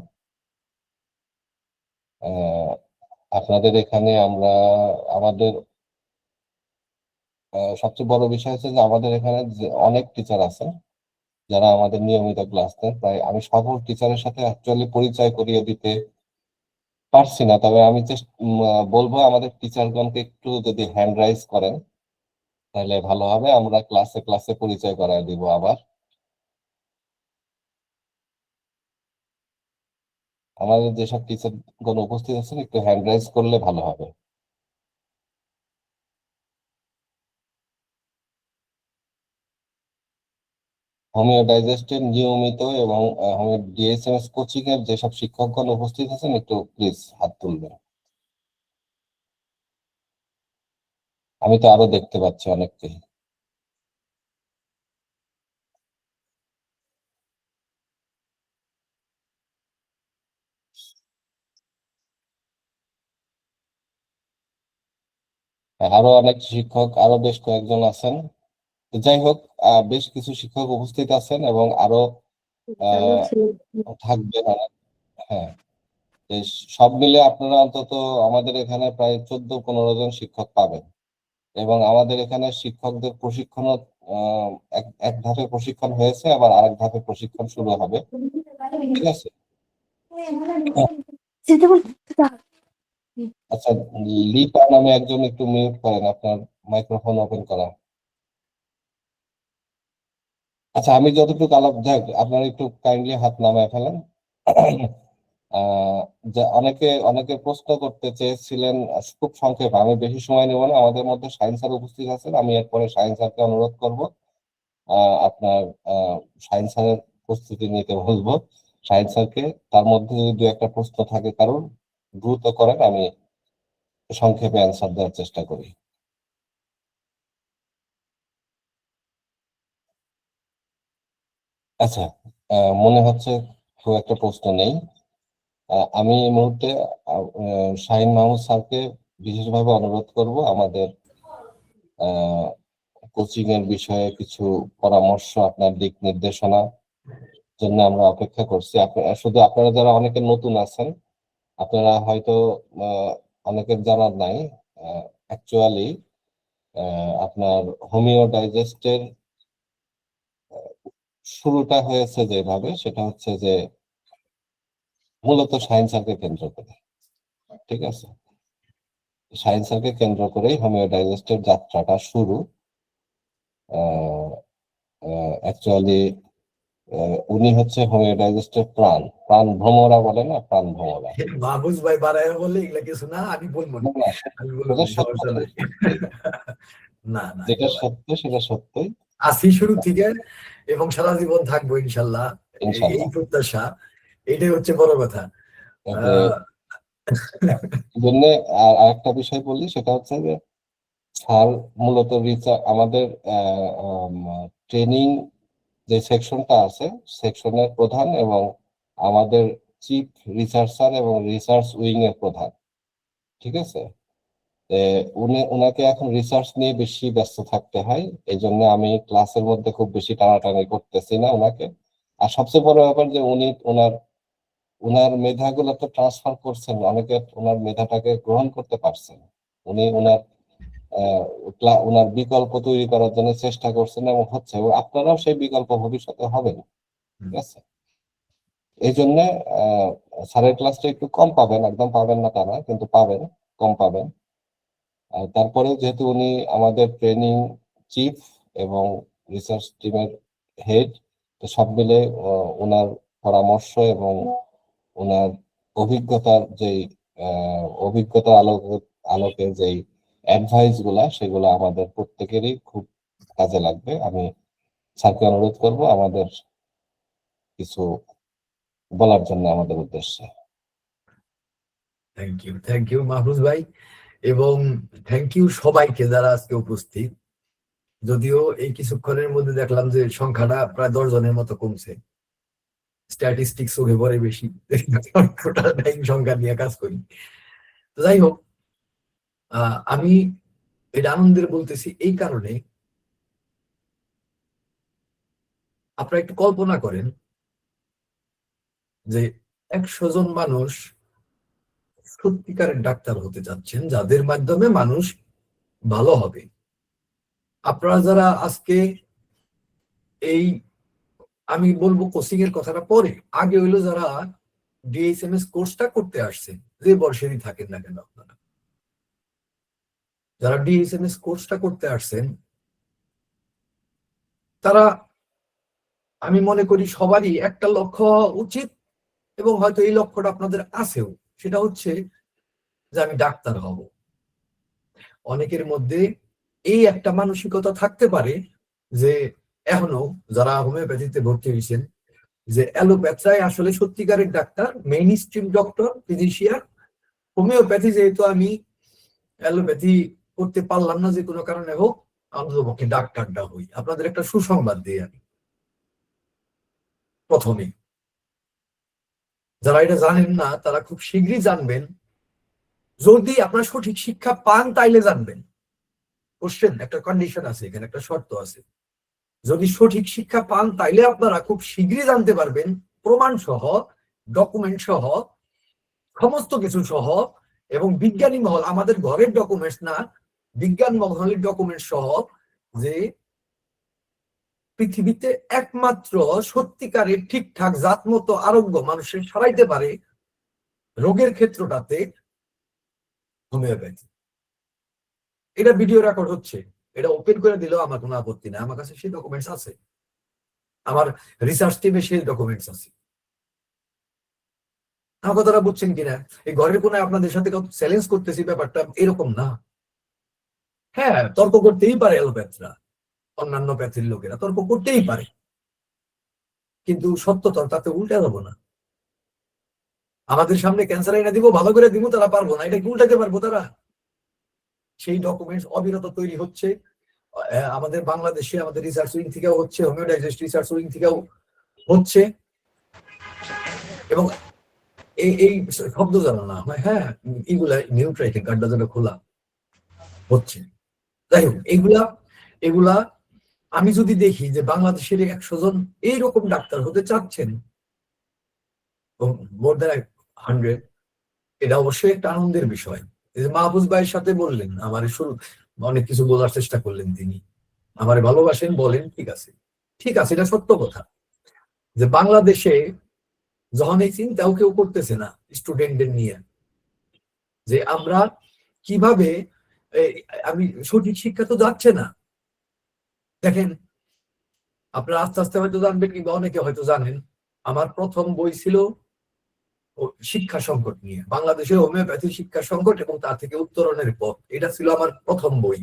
আহ, আপনাদের এখানে আমরা, আমাদের সবচেয়ে বড় বিষয় হচ্ছে যে আমাদের এখানে যে অনেক টিচার আছেন যারা আমাদের নিয়মিত ক্লাস দেন। প্রায় আমি সকল টিচারের সাথে অ্যাকচুয়ালি পরিচয় করিয়ে দিতে পারছি না, তবে আমি বলবো আমাদের টিচারগণকে একটু যদি হ্যান্ড রাইজ করেন তাহলে ভালো হবে, আমরা ক্লাসে ক্লাসে পরিচয় করায় দিব আবার। আমাদের যেসব টিচারগণ উপস্থিত আছেন একটু হ্যান্ড রাইজ করলে ভালো হবে। হোমিও ডাইজেস্টের নিয়মিত এবং হোমিও ডিএসএমএস কোচিং এর যেসব শিক্ষকগণ উপস্থিত আছেন একটু প্লিজ হাত তুলবেন। আমি তো আরো দেখতে পাচ্ছি অনেককে। আরো অনেক শিক্ষক, আরো বেশ কয়েকজন আছেন। তো যাই হোক, বেশ কিছু শিক্ষক উপস্থিত আছেন এবং আরো চালু আহ ছিল। থাকবেন অনেক। হ্যাঁ। এই সব মিলে আপনারা অন্তত আমাদের এখানে প্রায় 14-15 জন শিক্ষক পাবেন, এবং আমাদের এখানে শিক্ষকদের প্রশিক্ষণ এক ধাপে প্রশিক্ষণ হয়েছে, আবার আরেক ধাপে প্রশিক্ষণ শুরু হবে। ঠিক আছে। আচ্ছা, লিপা নামে একজন একটু মিউট করেন, আপনার মাইক্রোফোন ওপেন করা। আচ্ছা, আমি যতটুকু আলাপ দেখ, আপনারা একটু কাইন্ডলি হাত নামায় ফেলেন। যা অনেকে অনেকে প্রশ্ন করতে চেয়েছিলেন, খুব সংক্ষেপে, আমি বেশি সময় নেব না। আমাদের মধ্যে শাহিন স্যার উপস্থিত আছেন, আমি এরপরে শাহিন স্যারকে অনুরোধ করব আপনার শাহিন স্যারের প্রস্তুতি নিতে বলবো শাহিন স্যারকে। তার মধ্যে যদি দু একটা প্রশ্ন থাকে কারণ, দ্রুত করেন, আমি সংক্ষেপে অ্যান্সার দেওয়ার চেষ্টা করি। আচ্ছা, মনে হচ্ছে খুব একটা প্রশ্ন নেই। আমি এই মুহূর্তে শাহিন মাহমুদ স্যারকে বিশেষভাবে অনুরোধ করব আমাদের কোচিং এর বিষয়ে কিছু পরামর্শ, আপনার দিক নির্দেশনা জন্য আমরা অপেক্ষা করছি। শুধু আপনারা যারা অনেকে নতুন আছেন, আপনারা হয়তো অনেকের জানার নাই, অ্যাকচুয়ালি আপনার হোমিও ডাইজেস্টের শুরুটা হয়েছে যেভাবে, সেটা হচ্ছে যে মূলত শাহিন স্যারকে কেন্দ্র করে। ঠিক আছে, শাহিন স্যারকে কেন্দ্র করেই হোমিও ডাইজেস্টের যাত্রাটা শুরু। অ্যাকচুয়ালি উনি হচ্ছে হোমিও ডাইজেস্টের প্রাণ প্রাণ ভ্রমরা, বলে না, প্রাণ ভ্রমরা। মাহফুজ ভাই বাড়ায় বলে এগুলা কিছু না, আমি বলবো না, আমি বলবো সমস্যা নাই। না না, যেটা সত্য সেটা সত্যই, আসি শুরু থেকে এবং সারা জীবন থাকবো ইনশাল্লাহ, এই ইনশাল্লাহ। প্রত্যাশা, এটাই হচ্ছে বড় কথা। জন্য আর আরেকটা বিষয় বললি, সেটা হচ্ছে যে স্যার মূলত আমাদের ট্রেনিং যে সেকশনটা আছে, সেকশনের প্রধান এবং আমাদের চিফ রিসার্চার এবং রিসার্চ উইং এর প্রধান। ঠিক আছে, উনাকে এখন রিসার্চ নিয়ে বেশি ব্যস্ত থাকতে হয়, এই জন্য আমি ক্লাসের মধ্যে খুব বেশি টানাটানি করতেছি না ওনাকে। আর সবচেয়ে বড় ব্যাপার যে উনি উনার মেধাগুলো তো ট্রান্সফার করছেন, অনেকে ওনার মেধাটাকে গ্রহণ করতে পারছেন। উনি ওনার বিকল্প তৈরি করার জন্য চেষ্টা করছেন এবং হচ্ছে, এবং আপনারাও সেই বিকল্প ভবিষ্যতে হবেন। ঠিক আছে, এই জন্য স্যারের ক্লাসটা একটু কম পাবেন, একদম পাবেন না তা না, কিন্তু পাবেন, কম পাবেন। তারপরে যেহেতু উনি আমাদের ট্রেনিং চিফ এবং রিসার্চ টিমের হেড, তো সব মিলে ওনার পরামর্শ এবং ওনার অভিজ্ঞতার যেই অভিজ্ঞতার আলোকে যেই অ্যাডভাইস গুলা, সেগুলো আমাদের প্রত্যেকেরই খুব কাজে লাগবে। আমি স্যারকে অনুরোধ করব আমাদের কিছু বলার জন্য আমাদের উদ্দেশ্যে। থ্যাংক ইউ মাহফুজ ভাই, এবং থ্যাংক ইউ সবাইকে যারা আজকে উপস্থিত। যদিও এই কিছুক্ষণের মধ্যে দেখলাম যে সংখ্যাটা প্রায় 10 জনের মতো কমছে, স্ট্যাটিস্টিক্স চোখে পড়ে বেশি, টোটাল সংখ্যা নিয়ে কাজ করি। তো যাই হোক, আমি এটা আনন্দের বলতেছি এই কারণে, আপনারা একটু কল্পনা করেন যে 100 জন মানুষ সত্যিকারের ডাক্তার হতে যাচ্ছেন, যাদের মাধ্যমে মানুষ ভালো হবে। আপনারা যারা আজকে এই, আমি বলবো কোচিং এর কথাটা পরে, আগে হইলো যারা ডিএসএমএস কোর্সটা করতে আসছেন, যে বর্ষেরই থাকেন না কেন আপনারা, যারা ডিএসএমএস কোর্সটা করতে আসছেন, তারা, আমি মনে করি সবারই একটা লক্ষ্য হওয়া উচিত, এবং হয়তো এই লক্ষ্যটা আপনাদের আছেও, সেটা হচ্ছে যে আমি ডাক্তার হব। অনেকের মধ্যে এই একটা মানসিকতা থাকতে পারে যে এখনো যারা হোমিওপ্যাথিতে ভর্তি হয়েছেন, যে অ্যালোপ্যাথরাই আসলে সত্যিকারের doctor, main stream doctor, physician. Homeopathy যেহেতু আমি অ্যালোপ্যাথি করতে পারলাম না যে কোনো কারণে হোক, অন্ততপক্ষে ডাক্তারটা হই। আপনাদের একটা সুসংবাদ দিই আমি প্রথমে, যারা এটা জানেন না তারা খুব শীঘ্রই জানবেন, যদি আপনারা সঠিক শিক্ষা পান তাইলে জানবেন। কোশ্চেন, একটা কন্ডিশন আছে এখানে, একটা শর্ত আছে, যদি সঠিক শিক্ষা পান তাইলে আপনারা খুব শীঘ্রই জানতে পারবেন, প্রমাণ সহ, ডকুমেন্ট সহ, সমস্ত কিছু সহ, এবং বিজ্ঞানী মহল, আমাদের ঘরের ডকুমেন্টস না, বিজ্ঞান মহলের ডকুমেন্টস সহ, যে পৃথিবীতে একমাত্র সত্যিকারের ঠিকঠাক জাতমতো আরোগ্য মানুষের সারাইতে পারে রোগের ক্ষেত্রটাতে হোমিওপ্যাথি। এটা ভিডিও রেকর্ড হচ্ছে, এটা ওপেন করে দিলেও আমার কোনো আপত্তি নাই, আমার কাছে সেই ডকুমেন্টস আছে, আমার রিসার্চ টিমে সেই ডকুমেন্টস আছে। আমার কথাটা বুঝছেন কিনা? এই ঘরের কোনায় আপনাদের সাথে চ্যালেঞ্জ করতেছি, ব্যাপারটা এরকম না। হ্যাঁ, তর্ক করতেই পারে অ্যালোপ্যাথরা, অন্যান্য প্যাথির লোকেরা তর্ক করতেই পারে, কিন্তু সত্য তো তাতে উল্টে যাবো না। আমাদের সামনে ক্যান্সার এনে দিব, ভালো করে দিব, তারা পারবো না, এটা কি উল্টাতে পারবো তারা? সেই ডকুমেন্টস অবিরত তৈরি হচ্ছে। আমাদের বাংলাদেশে আমাদের রিসার্চ উইং থেকেও হচ্ছে, হোমিওডাইজেস্ট রিসার্চ উইং থেকেও হচ্ছে, এবং এই শব্দ জানা না হয়, হ্যাঁ, এগুলা নিউট্রাইটিং কার্ডটা যেটা খোলা হচ্ছে। যাই হোক, এগুলা আমি যদি দেখি যে বাংলাদেশের 100 জন এইরকম ডাক্তার হতে চাচ্ছেন, মোর দ্যান 100, এটা অবশ্যই একটা আনন্দের বিষয়। মাহফুজ ভাইয়ের সাথে বললেন, আমার শুরু অনেক কিছু বলার চেষ্টা করলেন, তিনি আমারে ভালোবাসেন, বলেন, ঠিক আছে, ঠিক আছে, এটা সত্য কথা যে বাংলাদেশে যখন এই চিন্তাও কেউ করতেছে না স্টুডেন্টদের নিয়ে, যে আমরা কিভাবে, আমি সঠিক শিক্ষা তো যাচ্ছে না। দেখেন, আপনারা আস্তে আস্তে হয়তো জানবেন, কিংবা অনেকে হয়তো জানেন, আমার প্রথম বই ছিল শিক্ষা সংকট নিয়ে, বাংলাদেশের হোমিওপ্যাথি শিক্ষা সংকট এবং তা থেকে উত্তরণের পথ, এটা ছিল আমার প্রথম বই।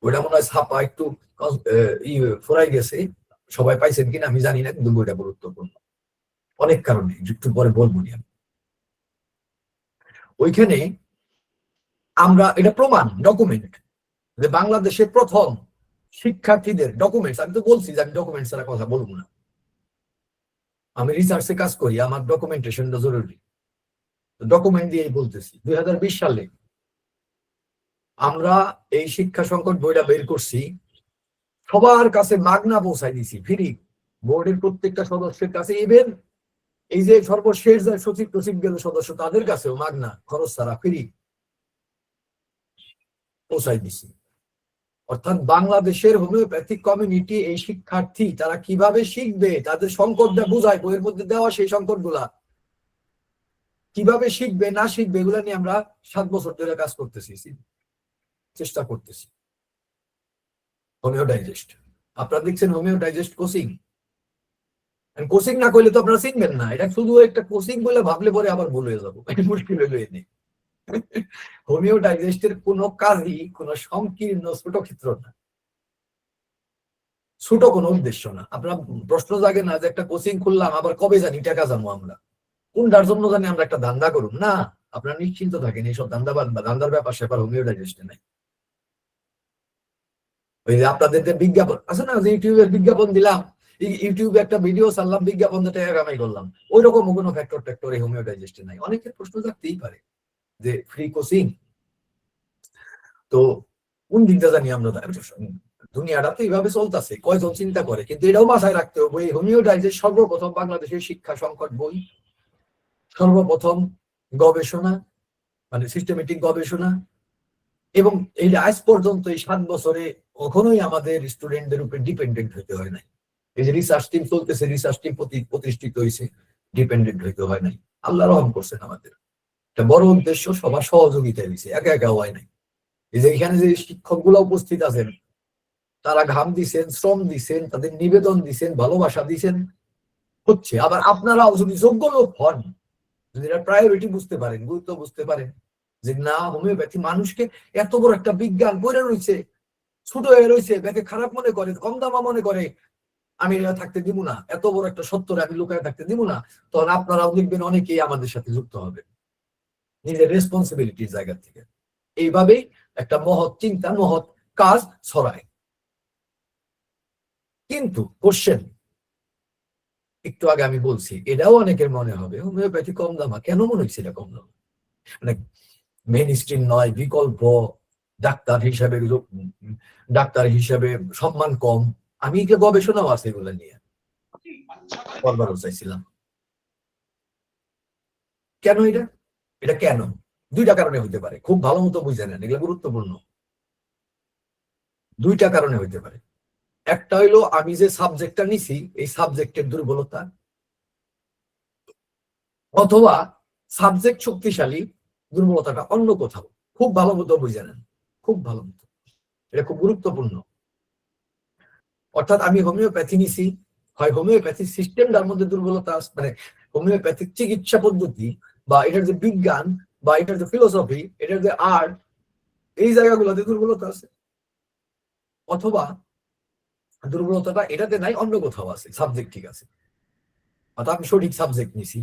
ওইটা মনে হয় ছাপা একটু ফোরাই গেছে, সবাই পাইছেন কিনা আমি জানি না, কিন্তু বইটা গুরুত্বপূর্ণ অনেক কারণে, একটু পরে বলবো নি। ওইখানে আমরা, এটা প্রমাণ, ডকুমেন্ট, যে বাংলাদেশে প্রথম শিক্ষার্থীদের ডকুমেন্টস, আমি তো বলছি যে আমি ডকুমেন্টস ছাড়া কথা বলবো না, আমি রিসার্চে কাজ করি, আমার ডকুমেন্টেশনটা জরুরি, ডকুমেন্ট দিয়েই বলতেছি। 2020 সালে আমরা এই শিক্ষা সংকট বইটা বের করছি, সবার কাছে মাগনা পৌঁছাই দিছি, ফ্রি, বোর্ডের প্রত্যেকটা সদস্যের কাছে, ইভেন এই যে সর্বশেষ যে সচিব টচিব গেল সদস্য, তাদের কাছেও মাগনা, খরচ ছাড়া, ফ্রি পৌঁছাই দিছি। অর্থাৎ বাংলাদেশের হোমিওপ্যাথিক কমিউনিটি, এই শিক্ষার্থী, তারা কিভাবে শিখবে, তাদের সংকটটা বোঝায়, বইয়ের মধ্যে দেওয়া সেই সংকট গুলা, কিভাবে শিখবে না শিখবে, এগুলা নিয়ে আমরা 7 বছর ধরে কাজ করতেছি, চেষ্টা করতেছি। হোমিওডাইজেস্ট, আপনারা দেখছেন হোমিওডাইজেস্ট কোচিং, কোচিং না করলে তো আপনারা চিনবেন না, এটা শুধু একটা কোচিং বলে ভাবলে পরে আবার ভুল হয়ে যাবো, মুশকিল হয়ে নেই। হোমিওডাইজেস্টের কোনো কাজই কোনো সংকীর্ণ ছোট ক্ষেত্র না, ছোট কোনো উদ্দেশ্য না। আপনার প্রশ্ন জাগে না যে একটা কোচিং খুললাম, আবার কবে জানি টাকা জানবো আমরা, কোনটার জন্য জানি আমরা একটা ধান্দা করুন না, আপনারা নিশ্চিন্ত থাকেন, এইসব ধান্দার ব্যাপার স্যাপার হোমিওডাইজেস্টে নাই। ওই যে আপনাদের যে বিজ্ঞাপন আছে না, যে ইউটিউবের বিজ্ঞাপন দিলাম, ইউটিউবে একটা ভিডিও ছাড়লাম, বিজ্ঞাপন টাকা কামাই করলাম, ওই রকম কোনো ফ্যাক্টর ট্যাক্টর এই হোমিওডাইজেস্টে নাই। অনেকের প্রশ্ন থাকতেই পারে যে ফ্রি কোচিং, তো কোন দিকটা জানি আমরা, দুনিয়াটা তো এইভাবে চলতেছে, কয়জন চিন্তা করে, কিন্তু এটাও মাথায় রাখতে হবে, এই হোমিওডাইজেস্ট সর্বপ্রথম বাংলাদেশের শিক্ষা সংকট বই, সর্বপ্রথম গবেষণা, মানে সিস্টেমেটিক গবেষণা, এবং এই আজ পর্যন্ত এই 7 বছরে কখনোই আমাদের স্টুডেন্টদের উপর ডিপেন্ডেন্ট হইতে হয় নাই। এই যে রিসার্চ টিম চলতেছে, রিসার্চ টিম প্রতিষ্ঠিত হয়েছে, ডিপেন্ডেন্ট হইতে হয় নাই, আল্লাহ রহম করছেন আমাদের। একটা বড় উদ্দেশ্য, সবার সহযোগিতা হয়েছে, একা একা হয় নাই। এই যে এখানে যে শিক্ষক গুলা উপস্থিত আছেন, তারা ঘাম দিছেন, শ্রম দিছেন, তাদের নিবেদন দিছেন, ভালোবাসা দিছেন, হচ্ছে। আবার আপনারাও যদি যোগ্য লোক হন, যদি প্রায়োরিটি বুঝতে পারেন, গুরুত্ব বুঝতে পারেন, যে না, হোমিওপ্যাথি মানুষকে, এত বড় একটা বিজ্ঞান বইরে রয়েছে, ছোট হয়ে রয়েছে, ব্যাকে খারাপ মনে করে, কম দামা মনে করে, আমি এটা থাকতে দিব না, এত বড় একটা সত্যরে আমি লুকায় থাকতে দিব না, তখন আপনারাও দেখবেন অনেকেই আমাদের সাথে যুক্ত হবে নিজের রেসপন্সিবিলিটির জায়গা থেকে। এইভাবেই একটা মহৎ চিন্তা, মহৎ কাজ ছড়ায়। কিন্তু কোশ্চেন, একটু আগে আমি বলছি, এটাও অনেকের মনে হবে হোমিওপ্যাথি কম দামা, কেন মনে হচ্ছে এটা কম দামা, মানে মেইন স্ট্রিম নয়, বিকল্প, ডাক্তার হিসাবে সম্মান কম। আমি যে গবেষণাও আছে এগুলো নিয়ে, করবারও চাইছিলাম। কেন এটা? এটা কেন? দুইটা কারণে হইতে পারে, খুব ভালো মতো বুঝে নেন, এগুলো গুরুত্বপূর্ণ। দুইটা কারণে হইতে পারে। একটা হইলো আমি যে সাবজেক্টটা নিছি এই সাবজেক্টের দুর্বলতা, অথবা সাবজেক্ট শক্তিশালী, দুর্বলতাটা অন্য কোথাও। খুব ভালো মতো বুঝে নেন, খুব ভালো মতো, এটা খুব গুরুত্বপূর্ণ। অর্থাৎ আমি হোমিওপ্যাথি নিছি, হয় হোমিওপ্যাথি সিস্টেমটার মধ্যে দুর্বলতা আছে, মানে হোমিওপ্যাথিক চিকিৎসা পদ্ধতি বা এটার যে বিজ্ঞান বা এটার যে ফিলোসফি, এটার যে আর্ট, এই জায়গাগুলোতে দুর্বলতা আছে। অথবা দুর্বলতাটা এটাতে নাই, অন্য কোথাও আছে, সাবজেক্ট ঠিক আছে। অর্থাৎ আমি সঠিক সাবজেক্ট নিছি,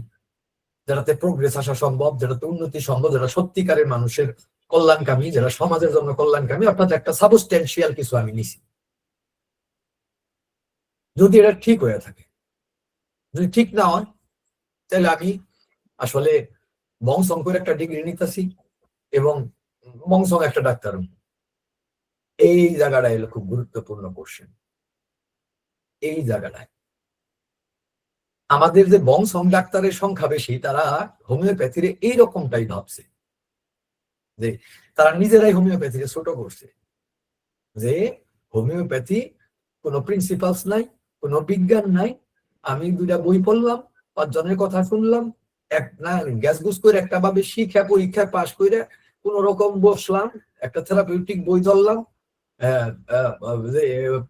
যেটাতে প্রোগ্রেস আসা সম্ভব, যেটাতে উন্নতি সম্ভব, যেটা সত্যিকারের মানুষের কল্যাণকামী, যেটা সমাজের জন্য কল্যাণকামী, অর্থাৎ একটা সাবস্টেন্সিয়াল কিছু আমি নিছি। যদি এটা ঠিক হয়ে থাকে, যদি ঠিক না হয়, তাহলে আমি আসলে বংশং করে একটা ডিগ্রি নিতেছি এবং বংশং একটা ডাক্তার। এই জায়গাটা এলো খুব গুরুত্বপূর্ণ কোশ্চেন। এই জায়গাটায় আমাদের যে বংশং ডাক্তারের সংখ্যা বেশি, তারা হোমিওপ্যাথির এইরকমটাই ভাবছে, যে তারা নিজেরাই হোমিওপ্যাথিকে ছোট করছে, যে হোমিওপ্যাথি কোনো প্রিন্সিপালস নাই, কোনো বিজ্ঞান নাই। আমি দুইটা বই পড়লাম, 5 জনের কথা শুনলাম, এক না গ্যাস গুস করে একটা ভাবে শিক্ষা পরীক্ষায় পাশ করে কোন রকম বসলাম, একটা থেরাপিউটিক বই ধরলাম,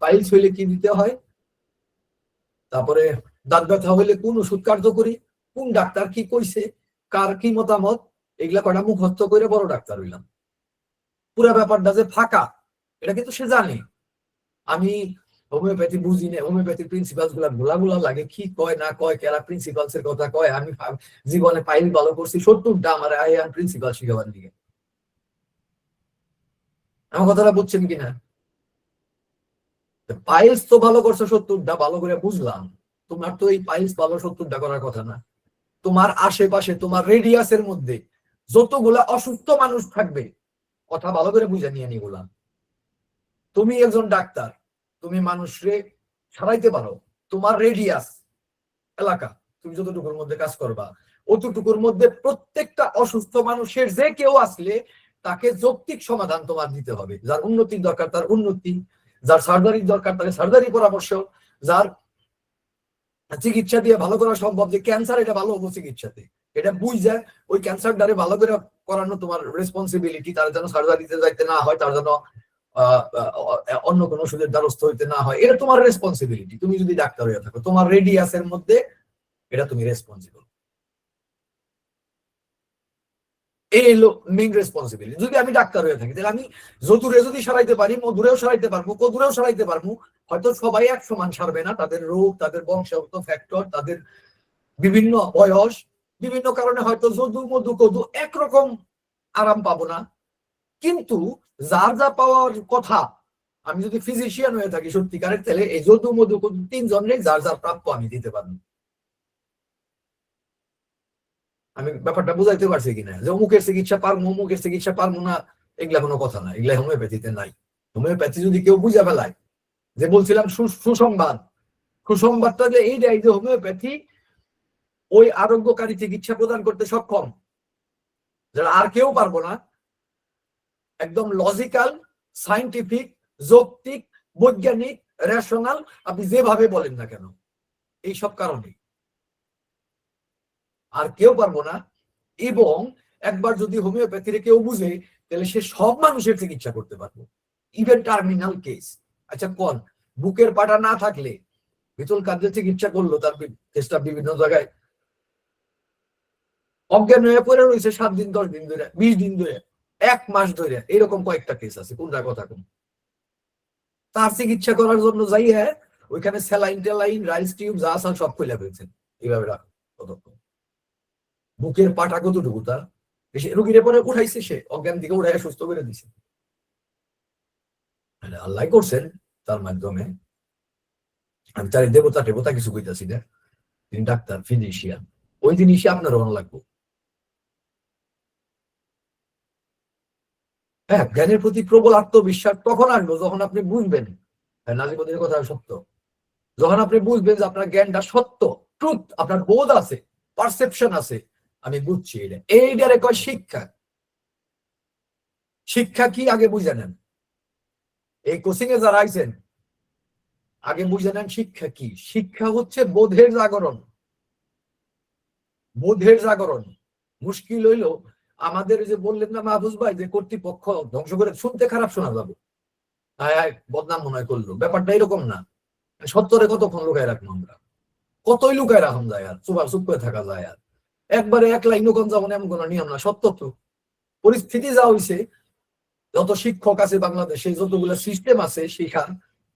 পাইলস হইলে কি দিতে হয়, তারপরে দাঁত ব্যথা হইলে কোন ওষুধ কার্যকরী, কোন ডাক্তার কি কইছে, কার কি মতামত, এগুলা কটা মুখস্থ করে বড় ডাক্তার হইলাম। পুরা ব্যাপারটা যে ফাঁকা, এটা কিন্তু সে জানে। আমি হোমিওপ্যাথি বুঝি না, হোমিওপ্যাথির প্রিন্সিপালস গুলা গোলা লাগে, কি কয় না কয়, কেরা প্রিন্সিপালস এর কথা কয়। আমি জীবনে পাইল ভালো করছি 70টা, আমার আইয়ান প্রিন্সিপাল শিখাবার দিকে। আমার কথাটা বুঝছেন কিনা? পাইলস তো ভালো করছে 70টা, ভালো করে বুঝলাম। তোমার তো এই পাইলস ভালো 70টা করার কথা না। তোমার আশেপাশে, তোমার রেডিয়াসের মধ্যে যতগুলা অসুস্থ মানুষ থাকবে, কথা ভালো করে বুঝে নিয়ে নিগুলা। তুমি একজন ডাক্তার, তুমি মানুষরে সারাইতে পারো, তোমার রেডিয়াস এলাকা, তুমি যতটুকুর মধ্যে কাজ করবা, অতটুকুর মধ্যে প্রত্যেকটা অসুস্থ মানুষের যে কেউ আসলে তাকে যৌক্তিক সমাধান তোমার দিতে হবে। যার উন্নতির দরকার তার উন্নতি, যার সার্জারির দরকার তাকে সার্জারি পরামর্শ, যার চিকিৎসা দিয়ে ভালো করা সম্ভব, যে ক্যান্সার এটা ভালো হবো চিকিৎসাতে, এটা বুঝে ওই ক্যান্সারটারে ভালো করে করানো তোমার রেসপন্সিবিলিটি। তার যেন সার্জারিতে যাইতে না হয়, তার জন্য অন্য কোনো ওষুধের দ্বারস্থ হইতে না হয়, এটা তোমার রেসপন্সিবিলিটি। তুমি যদি ডাক্তার হয়ে থাকো, তোমার রেডিয়াসের মধ্যে এটা তুমি রেসপন্সিবল। এই হলো মেইন রেসপন্সিবিলিটি। যদি আমি ডাক্তার হয়ে থাকি, তাহলে আমি যদূরে যদি সারাইতে পারি, মধুরেও সারাইতে পারবো, কদূরেও সারাইতে পারবো। হয়তো সবাই এক সমান সারবে না, তাদের রোগ, তাদের বংশগত ফ্যাক্টর, তাদের বিভিন্ন বয়স, বিভিন্ন কারণে হয়তো যদু মধু কদু একরকম আরাম পাবো না। কিন্তু যার যা পাওয়ার কথা, আমি যদি ফিজিশিয়ান হয়ে থাকি সত্যিকারের, তাহলে এই যদু মধু কদু 3 জনের যার যার প্রাপ্য আমি দিতে পারবো। আমি ব্যাপারটা বুঝাইতে পারছি কিনা, যে অমুকের চিকিৎসা পারবো, অমুকের চিকিৎসা পারবো না, এগুলা কোনো কথা না, এগুলা হোমিওপ্যাথিতে নাই। হোমিওপ্যাথি যদি কেউ বুঝা ফেলায়, যে বলছিলাম সুসংবাদ, সুসংবাদটা যে এইটাই, যে হোমিওপ্যাথি ওই আরোগ্যকারী চিকিৎসা প্রদান করতে সক্ষম, যারা আর কেউ পারবো না। একদম লজিক্যাল, সাইন্টিফিক, যৌক্তিক, বৈজ্ঞানিক, রেশনাল, আপনি যেভাবে বলেন না কেন, এই সব কারণে আর কেউ পারবো না। এবং একবার যদি হোমিওপ্যাথির কেউ বুঝে, তাহলে সে সব মানুষের চিকিৎসা করতে পারবো, ইভেন টার্মিনাল কেস। আচ্ছা কোন বুকের পাটা না থাকলে বিতল কার্যের চিকিৎসা করলো, তার কেসটা বিভিন্ন জায়গায় অজ্ঞান হয়ে পড়ে রয়েছে 7 দিন 10 দিন ধরে, 20 দিন ধরে, 1 মাস ধরে, এরকম কয়েকটা কেস আছে। কোনটা কথা কোন, তার চিকিৎসা করার জন্য যাই হ্যাঁ ওইখানে স্যালাইন টেলাইন রাইস টিউব যা আছে সব খুলে ফেলছেন। এইভাবে রাখো কতক্ষণ, বুকের পাটা কতটুকু তার, রুগীর পরে উঠাইছে, সে অজ্ঞান থেকে উঠাই সুস্থ করে দিছে, আল্লাহ করছেন তার মাধ্যমে। আমি তার দেবতা টেবতা কিছু কইতাছি না, তিনি ডাক্তার ফিজিশিয়ান, ওই জিনিসই আপনার ভালো লাগবে। হ্যাঁ, জ্ঞানের প্রতি প্রবল আত্মবিশ্বাস তখন আসলো যখন আপনি বুঝবেন, হ্যাঁ নাজিমুদ্দিনের কথা সত্য, যখন আপনি বুঝবেন যে আপনার জ্ঞানটা সত্য, ট্রুথ, আপনার বোধ আছে, পারসেপশন আছে, আমি বুঝছি এটা, এইটারে কয় শিক্ষা। শিক্ষা কি আগে বুঝে নেন, এই কোচিং এ যারা আইছেন আগে বুঝে নেন শিক্ষা কি। শিক্ষা হচ্ছে বোধের জাগরণ, বোধের জাগরণ। মুশকিল হইলো আমাদের যে বললেন না মাহফুজ ভাই যে কর্তৃপক্ষ ধ্বংস করে, শুনতে খারাপ শোনা যাবে, বদনাম মনে হয় করলো, ব্যাপারটা এরকম না। সত্তরে কতক্ষণ লুকায় রাখবো আমরা, কতই লুকায় রাখুন যায় আর চুপ করে থাকা যায় আর একবারে এক লাইন কোন যাবো এমন কোনো নিয়ম না। সত্য তো পরিস্থিতি যা হয়েছে, যত শিক্ষক আছে বাংলাদেশে, যতগুলো সিস্টেম আছে শিক্ষার,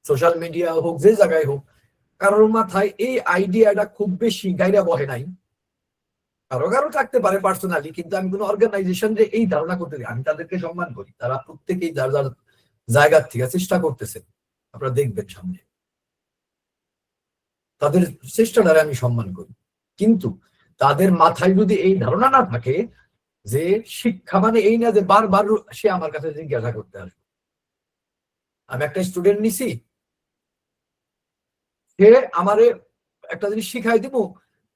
সোশ্যাল মিডিয়া হোক যে জায়গায় হোক, কারোর মাথায় এই আইডিয়াটা খুব বেশি গাইরা বহে নাই। কারো কারো থাকতে পারে পার্সোনালি, কিন্তু আমি কোনো অর্গানাইজেশন যে এই ধারণা করতে দিই, আমি তাদেরকে সম্মান করি, তারা প্রত্যেকেই যার যার জায়গার থেকে চেষ্টা করতেছে, আপনারা দেখবেন সামনে, তাদের চেষ্টাটারে আমি সম্মান করি। কিন্তু তাদের মাথায় যদি এই ধারণা না থাকে যে শিক্ষা মানে এই না যে বারবার সে আমার কাছে জিজ্ঞাসা করতে আসবে। আমি একটা স্টুডেন্ট নিছি, সে আমারে একটা জিনিস শিখাই দিব,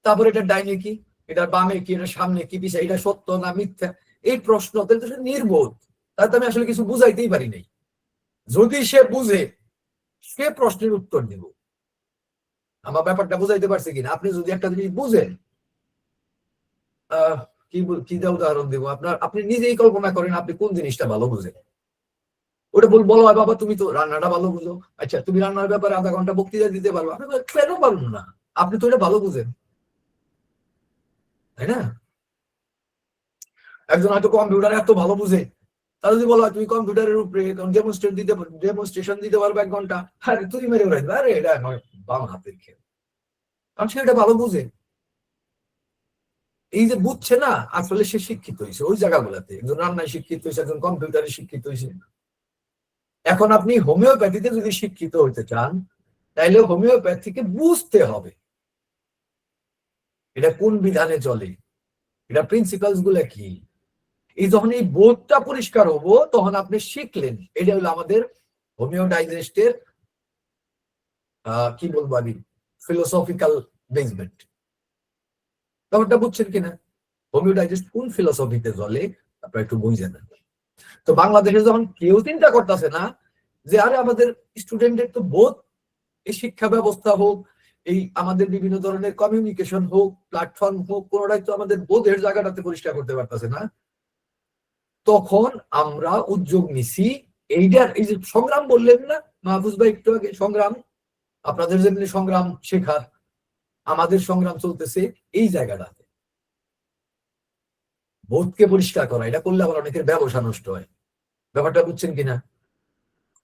তারপর এটা ডাইনে কি, এটা বামে কি, এটা সামনে কি, পিছিয়ে, এটা সত্য না মিথ্যা, এই প্রশ্ন, তাহলে তো সে নির্বোধ, তাহলে তো আমি আসলে কিছু বুঝাইতেই পারি নাই। যদি সে বুঝে, সে প্রশ্নের উত্তর দিব। আমার ব্যাপারটা বুঝাইতে পারছে কিনা? আপনি যদি একটা জিনিস বুঝেন, কি কি উদাহরণ দিব আপনার, আপনি নিজেই কল্পনা করেন আপনি কোন জিনিসটা ভালো বুঝেন, ওটা বলো হয় বাবা তুমি তো রান্নাটা ভালো বুঝো, আচ্ছা তুমি রান্নার ব্যাপারে আধা ঘন্টা বক্তৃতা দিতে পারবো, আপনি কেন পারবেন না? আপনি তো এটা ভালো বুঝেন, তাই না? একজন হয়তো কম্পিউটার এত ভালো বুঝে, তা যদি বলো তুমি কম্পিউটারের উপরে ডেমনস্ট্রেশন দিতে পারবে 1 ঘন্টা, আরে তুমি মেরে উড়াই আরে এটা আমার বাম হাতের খেল, কারণ সে এটা ভালো বুঝে। এই যে বুঝছে না, আসলে সে শিক্ষিত হয়েছে ওই জায়গাগুলোতে, একজন রান্নায় শিক্ষিত হয়েছে, একজন কম্পিউটারে শিক্ষিত হয়েছে। এখন আপনি হোমিওপ্যাথিতে যদি শিক্ষিত হইতে চান, তাইলে হোমিওপ্যাথিকে বুঝতে হবে এটা কোন বিধানে চলে, এটা প্রিন্সিপালস গুলা কি। এই যখন এই বোধটা পরিষ্কার হবো, তখন আপনি শিখলেন। এটা হলো আমাদের হোমিও ডাইজেস্টের কি বলবো আমি, ফিলোসফিক্যাল বেসমেন্ট। ব্যাপারটা বুঝছেন কিনা? হোমিও ডাইজেস্ট কোন ফিলোসফিতে চলে আপনারা একটু বুঝে নেন। তো বাংলাদেশে যখন কেউ চিন্তা করতেছে না যে আরে আমাদের স্টুডেন্টের তো বোধ, এই শিক্ষা ব্যবস্থা হোক, এই আমাদের বিভিন্ন ধরনের কমিউনিকেশন হোক, প্ল্যাটফর্ম হোক, কোনোটাই তো আমাদের বোধের জায়গাটাতে পরিষ্কার করতে পারতেছে না, তখন আমরা উদ্যোগ নিছি এইটার, এই যে সংগ্রাম বললেন না মাহফুজ ভাই একটু আগে, সংগ্রাম আপনাদের যেমনি সংগ্রাম শেখার, আমাদের সংগ্রাম চলতেছে এই জায়গাটাতে বোধকে পরিষ্কার করা। এটা করলে আবার অনেকের ব্যবসা নষ্ট হয়, ব্যাপারটা বুঝছেন কিনা?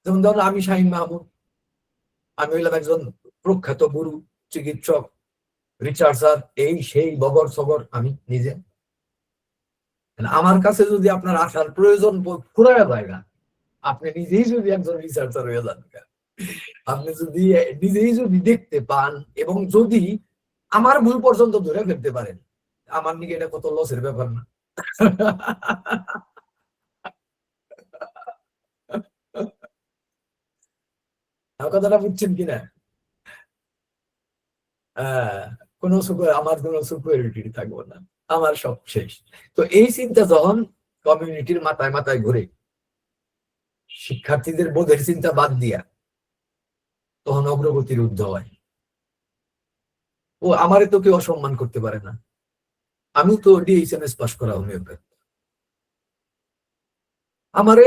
যেমন ধরুন আমি শাহিন মাহমুদ, আমি হইলাম একজন প্রখ্যাত গুরু, চিকিৎসক, রিসার্চার, এই সেই বগর সগর আমি নিজে। আমার কাছে যদি আপনার আসার প্রয়োজন ফুরায় জায়গা, আপনি নিজেই যদি একজন রিসার্চার হয়ে যান, আপনি যদি নিজেই যদি দেখতে পান এবং যদি আমার ভুল পর্যন্ত ধরে ফেলতে পারেন, আমার দিকে এটা কত লসের ব্যাপার না? কথাটা বুঝছেন কিনা? কোনো আমার কোনো সুপারিটি থাকবো না, আমার সব শেষ। তো এই চিন্তা যখন কমিউনিটির মাথায় মাথায় ঘুরে, শিক্ষার্থীদের বোধের চিন্তা বাদ দিয়া, তখন অগ্রগতির উদ্যোগ হয়। ও আমারে তো কেউ অসম্মান করতে পারে না, আমি তো ডিএইচএমএস পাস করা হোমিওপ্যাথ, আমারে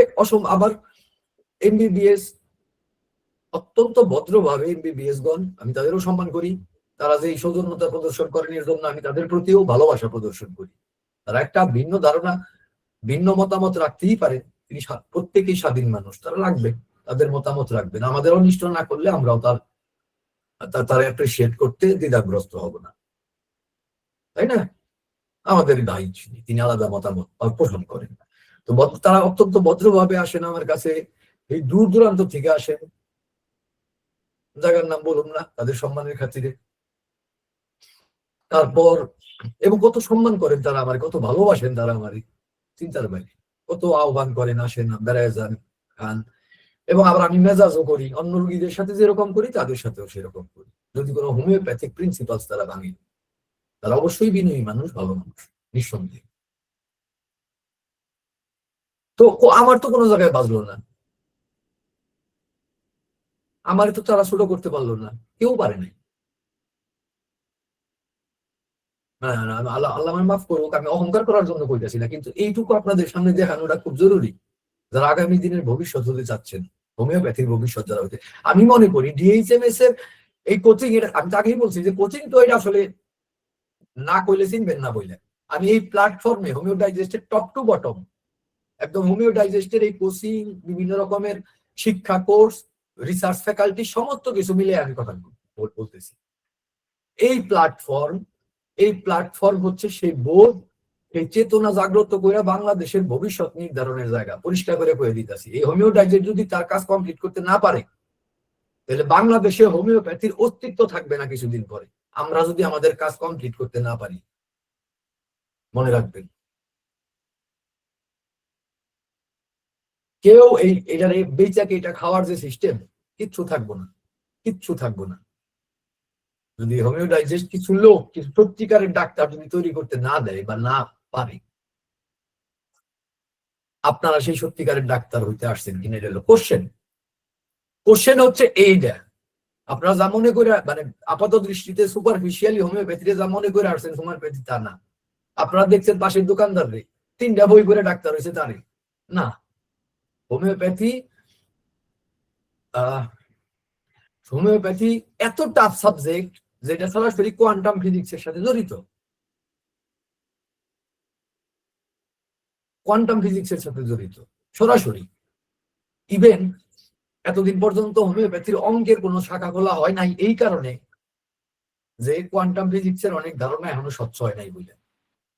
আমার এমবিবিএস অত্যন্ত ভদ্রভাবে এমবিবিএস গণ, আমি তাদেরও সম্মান করি, তারা যে সৌজন্যতা প্রদর্শন করেন এর জন্য আমি তাদের প্রতিও ভালোবাসা প্রদর্শন করি। তারা একটা ভিন্ন ধারণা, ভিন্ন মতামত রাখতেই পারে, তিনি প্রত্যেকেই স্বাধীন মানুষ, তারা রাখবে, তাদের মতামত রাখবেন, আমাদের অনিষ্ট না করলে আমরাও তারা অ্যাপ্রিসিয়েট করতে দ্বিধাগ্রস্ত হব না, তাই না? আমাদের ভাই তিনি আলাদা মতামত পোষণ করেন। তো তারা অত্যন্ত ভদ্রভাবে আসেন আমার কাছে, এই দূর দূরান্ত থেকে আসেন, জায়গার নাম বলুন না, তাদের সম্মানের খাতিরে। তারপর এবং কত সম্মান করেন তারা আমার, কত ভালোবাসেন তারা আমার, চিন্তার বাইরে কত আহ্বান করেন, আসেন, বেড়ায় যান, খান। এবং আবার আমি মেজাজও করি, অন্য রোগীদের সাথে যেরকম করি তাদের সাথেও সেরকম করি, যদি কোনো হোমিওপ্যাথিক প্রিন্সিপালস তারা ভাঙে। তারা অবশ্যই বিনয়ী মানুষ, ভালো মানুষ। নিঃসন্দেহে। তো আমার তো কোনো জায়গায় বাজলো না, আমার তো তারা ছোট করতে পারলো না, কেউ পারে নাই। আল্লাহ আল্লাহ আমায় মাফ করুক, আমি অহংকার করার জন্য কইতেছি না, কিন্তু এইটুকু আপনাদের সামনে দেখানোটা খুব জরুরি। যারা আগামী দিনের ভবিষ্যৎ হতে চাচ্ছেন, হোমিওপ্যাথির ভবিষ্যৎ যারা হতে, আমি মনে করি ডিএইচএমএস এর এই কোচিং, এটা আমি তো আগেই বলছি যে কোচিং তো এটা আসলে না কইলে চিনবেন না বইলে। আমি এই প্ল্যাটফর্মে হোমিও ডাইজেস্টের টপ টু বটম একদম হোমিও ডাইজেস্টের এই কোচিং, বিভিন্ন রকমের শিক্ষা কোর্স, রিসার্চ ফ্যাকাল্টি সমস্ত কিছু মিলে আমি কথা বলতেছি। এই প্ল্যাটফর্ম হচ্ছে সেই বোধ, এই চেতনা জাগ্রত করে বাংলাদেশের ভবিষ্যৎ নির্ধারণের জায়গা পরিষ্কার করে কয়ে দিতেছি। এই হোমিও ডাইজেস্ট যদি তার কাজ কমপ্লিট করতে না পারে, তাহলে বাংলাদেশে হোমিওপ্যাথির অস্তিত্ব থাকবে না কিছুদিন পরে, আমরা যদি আমাদের কাজ কমপ্লিট করতে না পারি। মনে রাখবেন, কেউ এটারে বেচাকে এটা খাওয়ার যে সিস্টেম, কিচ্ছু থাকবো না, কিচ্ছু থাকবো না। যদি হোমিও ডাইজেস্ট কিছু লোক, কিছু সত্যিকারের ডাক্তার যদি তৈরি করতে না দেয় বা না পারে, আপনারা সেই সত্যিকারের ডাক্তার হইতে আসছেন কিনা, এটা হলো কোশ্চেন। কোশ্চেন হচ্ছে এইটা, আপনারা যা মনে করে, মানে আপাত দৃষ্টিতে সুপারফিশিয়ালি হোমিওপ্যাথিতে যা মনে করে আসছেন হোমিওপ্যাথি তা না। আপনারা দেখছেন পাশের দোকানদার রে 3টা বই করে ডাক্তার হয়েছে, তারে না। হোমিওপ্যাথি হোমিওপ্যাথি এত টাফ সাবজেক্ট যেটা সরাসরি কোয়ান্টাম ফিজিক্সের সাথে জড়িত, কোয়ান্টাম ফিজিক্সের সাথে জড়িত সরাসরি। ইভেন এতদিন পর্যন্ত হোমিওপ্যাথির অঙ্কের কোনো শাখা খোলা হয় নাই এই কারণে যে কোয়ান্টাম ফিজিক্সের অনেক ধারণা এখনো স্বচ্ছ হয় নাই বলে,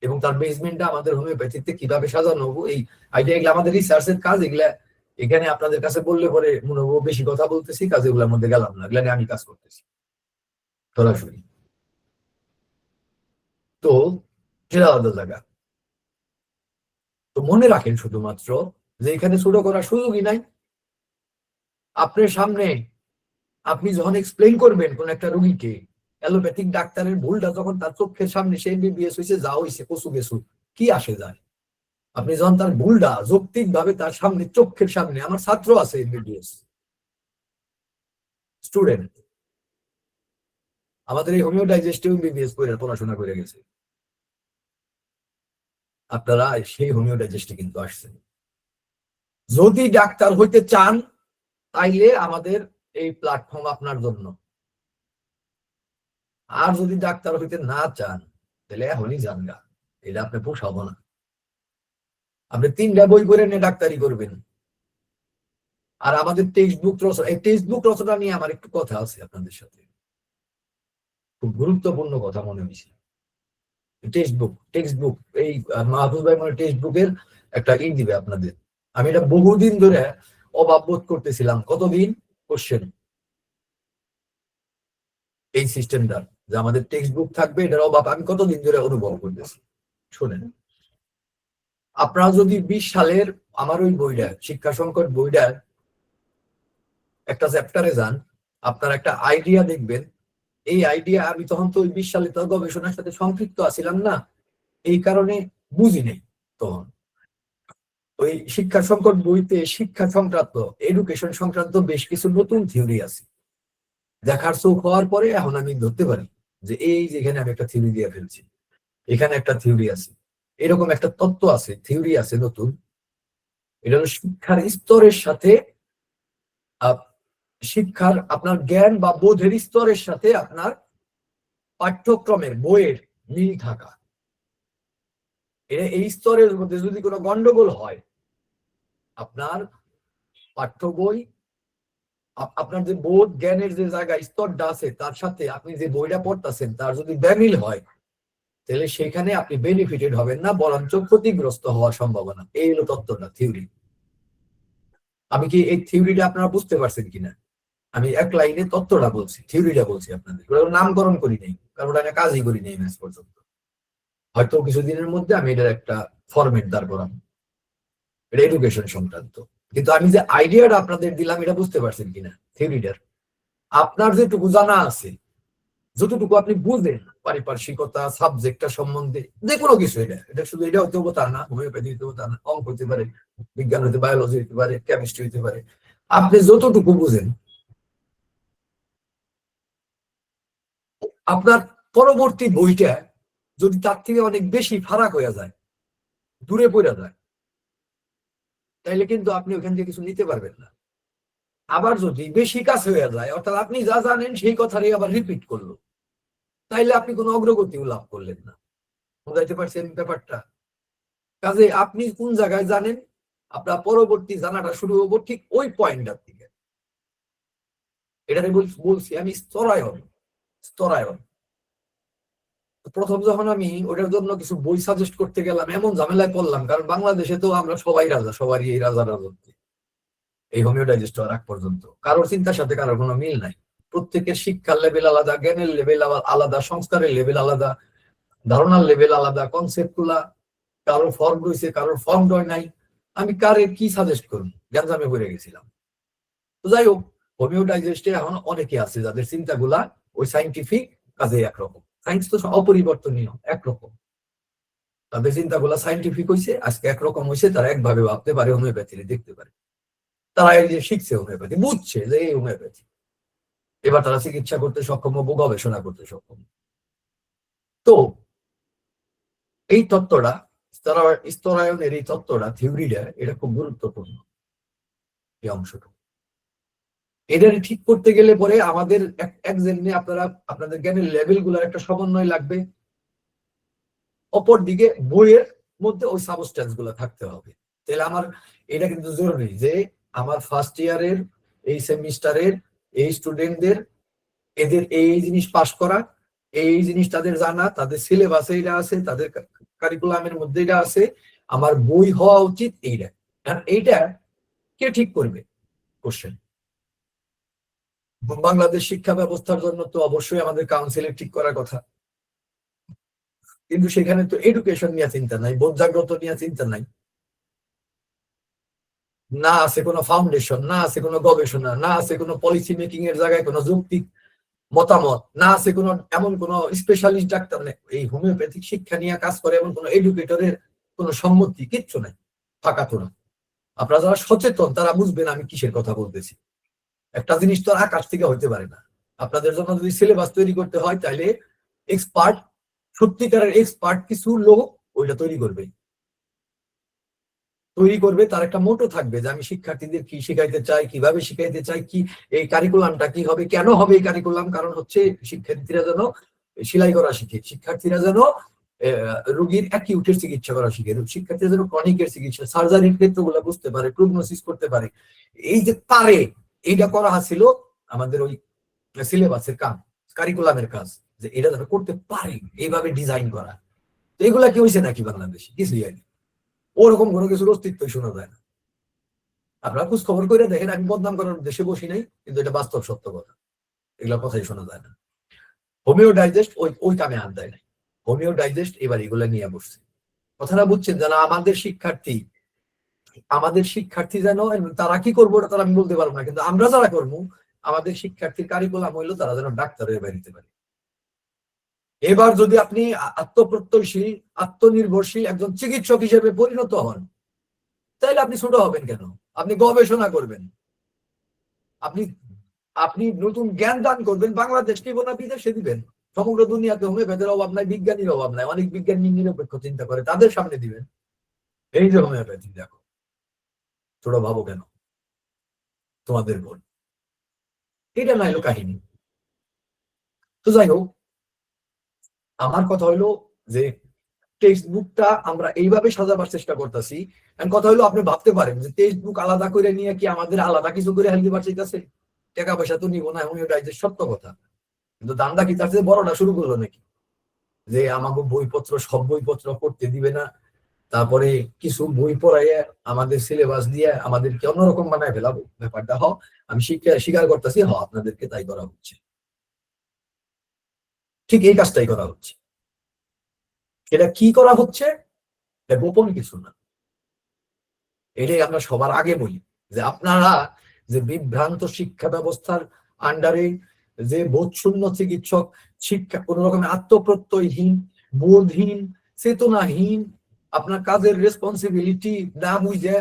এবং তার বেসমেন্টটা আমাদের হোমিওপ্যাথিতে কিভাবে সাজানো হবো, এই আইডিয়া, এগুলো আমাদের রিসার্চের কাজ। এগুলা এখানে আপনাদের কাছে বললে পরে মনে হবো বেশি কথা বলতেছি, কাজ এগুলোর মধ্যে গেলাম না, এগুলা নিয়ে আমি কাজ করতেছি সরাসরি। তো সেটা আলাদা জায়গা। তো মনে রাখেন শুধুমাত্র যে এখানে ছোট করার সুযোগই নাই। আপনার সামনে আপনি যখন এক্সপ্লেইন করবেন কোন একটা রোগীকে, অ্যালোপ্যাথিক ডাক্তারের ভুলটা যখন তার চোখের সামনে, সে এমবিবিএস হয়েছে, যা হয়েছে কচু গেছু, কি আসে যায়, আপনি যখন তার ভুলটা যৌক্তিক ভাবে তার সামনে, চোখের সামনে, আমার ছাত্র আছে এমবিবিএস স্টুডেন্ট, আমাদের এই হোমিও ডাইজেস্টিভ এমবিবিএস করে পড়াশোনা করে গেছে, আপনারা সেই হোমিও ডাইজেস্টে কিন্তু আসছেন। যদি ডাক্তার হইতে চান তাইলে আমাদের এই প্ল্যাটফর্ম আপনার জন্য, আর যদি ডাক্তার হইতে না চান তাহলে এখনই যান গা, এটা আপনি পোষাবো না। আপনি 3টা বই করে নিয়ে ডাক্তারি করবেন। আর আমাদের টেক্সট বুক রচনা, এই টেক্সট বুক রচনা নিয়ে আমার একটু কথা আছে আপনাদের সাথে, খুব গুরুত্বপূর্ণ কথা মনে হয়েছে। টেক্সট বুক এই মাহফুজ ভাই মানে টেক্সট বুকের একটা দিবে আপনাদের। আমি এটা বহুদিন ধরে অভাব বোধ করতেছিলাম, কতদিন, কোশ্চেন এই সিস্টেমটা যে আমাদের টেক্সট বুক থাকবে, এটার অভাব আমি কতদিন ধরে অনুভব করতেছি। শোনেন, আপনারা যদি 20 সালের আমার ওই বইটা, শিক্ষা সংকট বইটার একটা চ্যাপ্টারে যান, আপনারা একটা আইডিয়া দেখবেন। এই আইডিয়া আমি তখন তো ওই 20 সালে তো গবেষণার সাথে সম্পৃক্ত আছিলাম না, এই কারণে বুঝি নেই তখন। ওই শিক্ষা সংকট বইতে শিক্ষা সংক্রান্ত, এডুকেশন সংক্রান্ত বেশ কিছু নতুন থিওরি আছে, দেখার চোখ হওয়ার পরে এখন আমি ধরতে পারি যে এই যেখানে আমি একটা থিওরি দিয়ে ফেলছি, এখানে একটা থিওরি আছে, এরকম একটা তত্ত্ব আছে, থিওরি আছে নতুন। এটা হলো শিক্ষার স্তরের সাথে, শিক্ষার আপনার জ্ঞান বা বোধের স্তরের সাথে আপনার পাঠ্যক্রমের বইয়ের মিল থাকা। এই স্তরের মধ্যে যদি কোনো গন্ডগোল হয়, আপনার পাঠ্য বই, আপনার যে বোধ জ্ঞানের যে জায়গা স্তরটা আছে তার সাথে আপনি যে বইটা পড়তেছেন তার যদি বেমিল হয়, তাহলে সেখানে আপনি বেনিফিটেড হবেন না, বরঞ্চ ক্ষতিগ্রস্ত হওয়ার সম্ভাবনা। এই হলো তত্ত্বটা, থিওরি। আমি কি এই থিওরিটা আপনারা বুঝতে পারছেন কিনা? আমি এক লাইনে তত্ত্বটা বলছি, থিওরিটা বলছি আপনাদের, নামকরণ করি নাই, কারণ ওটা কাজই করি নাই ম্যাচ পর্যন্ত। হয়তো কিছুদিনের মধ্যে আমি এটার একটা ফরম্যাট দাঁড় করাবো, এটা এডুকেশন সংক্রান্ত। কিন্তু আমি যে আইডিয়াটা আপনাদের দিলাম, এটা বুঝতে পারছেন কিনা থিওরিটার? আপনার যেটুকু জানা আছে যতটুকু আপনি বুঝেন পারিপার্শ্বিকতা সাবজেক্টটা সম্বন্ধে, যে কোনো কিছু, এটা শুধু এটা হতে হবে তা না, হোমিওপ্যাথি হতে হবে তা না, অঙ্ক হতে পারে, বিজ্ঞান হতে, বায়োলজি হতে পারে, কেমিস্ট্রি হতে পারে, আপনি যতটুকু বুঝেন আপনার পরবর্তী বইটা যদি তার থেকে অনেক বেশি ফারাক হয়ে যায়, দূরে পড়ে যায়, তাইলে কিন্তু আপনি ওখান থেকে কিছু নিতে পারবেন না। আবার যদি বেশি কাছে হয়ে যায়, অর্থাৎ আপনি যা জানেন সেই কথাটাই আবার রিপিট করলো, তাইলে আপনি কোনো অগ্রগতিও লাভ করলেন না। বুঝাইতে পারছেন ব্যাপারটা? কাজে আপনি কোন জায়গায় জানেন, আপনার পরবর্তী জানাটা শুরু হবো ঠিক ওই পয়েন্টটার থেকে। এটাকে বলছি আমি স্তরায়ন। স্তরায়ন প্রথম যখন আমি ওটার জন্য কিছু বই সাজেস্ট করতে গেলাম, এমন ঝামেলায় পড়লাম, কারণ বাংলাদেশে তো আমরা সবাই রাজা, সবারই এই রাজা রাজত্ব, এই হোমিও ডাইজেস্ট হওয়ার আগ পর্যন্ত কারোর চিন্তার সাথে কারোর কোনো মিল নাই। প্রত্যেকের শিক্ষার লেভেল আলাদা, জ্ঞানের লেভেল আলাদা, সংস্কারের লেভেল আলাদা, ধারণার লেভেল আলাদা, কনসেপ্ট গুলা কারোর ফর্ম রয়েছে, কারোর ফর্ম হয় নাই। আমি কারে কি সাজেস্ট করবো, গ্যাঞ্জামে পড়ে গেছিলাম। তো যাই হোক, হোমিও ডাইজেস্টে এখন অনেকে আছে যাদের চিন্তাগুলা ওই সাইন্টিফিক কাজে একরকম, সায়েন্স তো অপরিবর্তনীয় একরকম, তাদের চিন্তাগুলা সাইন্টিফিক হয়েছে, আজকে একরকম হয়েছে, তারা একভাবে ভাবতে পারে, হোমিওপ্যাথি দেখতে পারে, তারা এই যে শিখছে হোমিওপ্যাথি, বুঝছে যে এই হোমিওপ্যাথি, এবার তারা চিকিৎসা করতে সক্ষম হবো, গবেষণা করতে সক্ষম। তো এই তত্ত্বটা, স্তরায়নের এই তত্ত্বটা, থিওরিটা, এটা খুব গুরুত্বপূর্ণ এই অংশটা। এটা ঠিক করতে গেলে পরে আমাদের একজনে আপনাদের জ্ঞানের লেভেল গুলার একটা সমন্বয় লাগবে, অপর দিকে বইয়ের মধ্যে ওই সাবস্টেন্স গুলো থাকতে হবে। তাহলে আমার এটা কিন্তু জরুরি যে আমার ফার্স্ট ইয়ারের এই সেমিস্টারের এই স্টুডেন্টদের এদের এই জিনিস পাস করা, এই জিনিস তাদের জানা, তাদের সিলেবাসে এটা আছে, তাদের কারিকুলামের মধ্যে এটা আছে, আমার বই হওয়া উচিত এইটা। এইটা কে ঠিক করবে? কোশ্চেন। বাংলাদেশ শিক্ষা ব্যবস্থার জন্য তো অবশ্যই আমাদের কাউন্সিলের ঠিক করার কথা, কিন্তু সেখানে তো এডুকেশন নিয়ে চিন্তা নাই, বোধ জাগ্রত নিয়ে চিন্তা নাই, না আছে কোনো ফাউন্ডেশন, না আছে কোনো গবেষণা, না আছে কোনো পলিসি মেকিং এর জায়গায় কোনো যৌক্তিক মতামত, না আছে কোনো এমন কোনো স্পেশালিস্ট ডাক্তার নেই এই হোমিওপ্যাথিক শিক্ষা নিয়ে কাজ করে, এমন কোনো এডুকেটরের কোনো সম্মতি কিচ্ছু নাই, ফাঁকা তোরা। আপনারা যারা সচেতন তারা বুঝবেন আমি কিসের কথা বলতেছি। একটা জিনিস তো আর আকাশ থেকে হইতে পারে না। আপনাদের জন্য যদি সিলেবাস তৈরি করতে হয়, তাহলে এক্সপার্ট, সত্যিকারের এক্সপার্ট কিছু লোক ওইটা তৈরি করবে, তার একটা মোটো থাকবে যে আমি শিক্ষার্থীদের কি শিখাইতে চাই, কিভাবে শিখাইতে চাই, কি এই কারিকুলামটা কি হবে, কেন হবে এই কারিকুলাম, কারণ হচ্ছে শিক্ষার্থীরা যেন সেলাই করা শিখে, শিক্ষার্থীরা যেন রোগীর অ্যাকিউটের চিকিৎসা করা শিখে, শিক্ষার্থীরা যেন ক্রনিকের চিকিৎসা, সার্জারির ক্ষেত্রগুলো বুঝতে পারে, প্রগনোসিস করতে পারে, এই যে পারে, এইটা করা ছিল আমাদের ওই সিলেবাসের কাজ, কারিকুলামের কাজ, যে এটা যেন করতে পারে, এইভাবে ডিজাইন করা। তো এগুলা কি হয়েছে নাকি বাংলাদেশে? কিছুই হয়নি, ওরকম কোনো কিছুর অস্তিত্বই শোনা যায় না। আপনারা খোঁজ খবর করে দেখেন, আমি বদনাম করার দেশে বসি নাই, কিন্তু এটা বাস্তব সত্য কথা, এগুলা কথাই শোনা যায় না। হোমিও ডাইজেস্ট ওই কামে হাত দেয় নাই, হোমিও ডাইজেস্ট এবার এগুলা নিয়ে বসছে। কথাটা বুঝছেন? যেন আমাদের শিক্ষার্থী যেন, তারা কি করবো ওটা তারা আমি বলতে পারবো না, কিন্তু আমরা যারা করবো, আমাদের শিক্ষার্থীর কারিকুলাম হইলো তারা যেন ডাক্তারের বাড়িতে পারে। এবার যদি আপনি আত্মপ্রত্যয়শীল, আত্মনির্ভরশীল একজন চিকিৎসক হিসেবে পরিণত হন, তাহলে আপনি ছোট হবেন কেন? আপনি গবেষণা করবেন, আপনি আপনি নতুন জ্ঞান দান করবেন, বাংলাদেশকে না বিদেশে দিবেন। সমগ্র দুনিয়াতে হোমিওপ্যাথির অভাব নাই, বিজ্ঞানীর অভাব নাই, অনেক বিজ্ঞানী নিরপেক্ষ চিন্তা করে, তাদের সামনে দিবেন এই যে হোমিওপ্যাথি দেখো, ছোট ভাবো কেন তোমাদের বল, এটা নাইলো কাহিনী। তো যাই হোক, আমার কথা হইলো যে টেক্সট বুকটা আমরা এইভাবে সাজাবার চেষ্টা করতেছি। কথা হইলো আপনি ভাবতে পারেন যে টেক্সট বুক আলাদা করে নিয়ে কি আমাদের আলাদা কিছু করে হেলদি বাঁচাইতেছে? টাকা পয়সা তো নিব না, হোমিও ডাইজেস্ট সত্য কথা, কিন্তু দান্দা কি তার চেয়ে বড়টা শুরু করলো নাকি? যে আমাকে বইপত্র, সব বইপত্র পড়তে দিবে না, তারপরে কিছু বই পড়াইয়া আমাদের সিলেবাস দিয়ে আমাদেরকে অন্যরকম বানায় ফেলাবো, ব্যাপারটা আমি স্বীকার করতেছি, আপনাদেরকে তাই করা হচ্ছে, ঠিক এই কাজটাই করা হচ্ছে। এটা কি করা হচ্ছে? গোপন কিছু না, এটাই আমরা সবার আগে বলি যে আপনারা যে বিভ্রান্ত শিক্ষা ব্যবস্থার আন্ডারে যে বোধশূন্য চিকিৎসক, শিক্ষা কোন রকমের আত্মপ্রত্যয়হীন, বোধহীন, চেতনাহীন, আপনার কাজের রেসপন্সিবিলিটি না বুঝে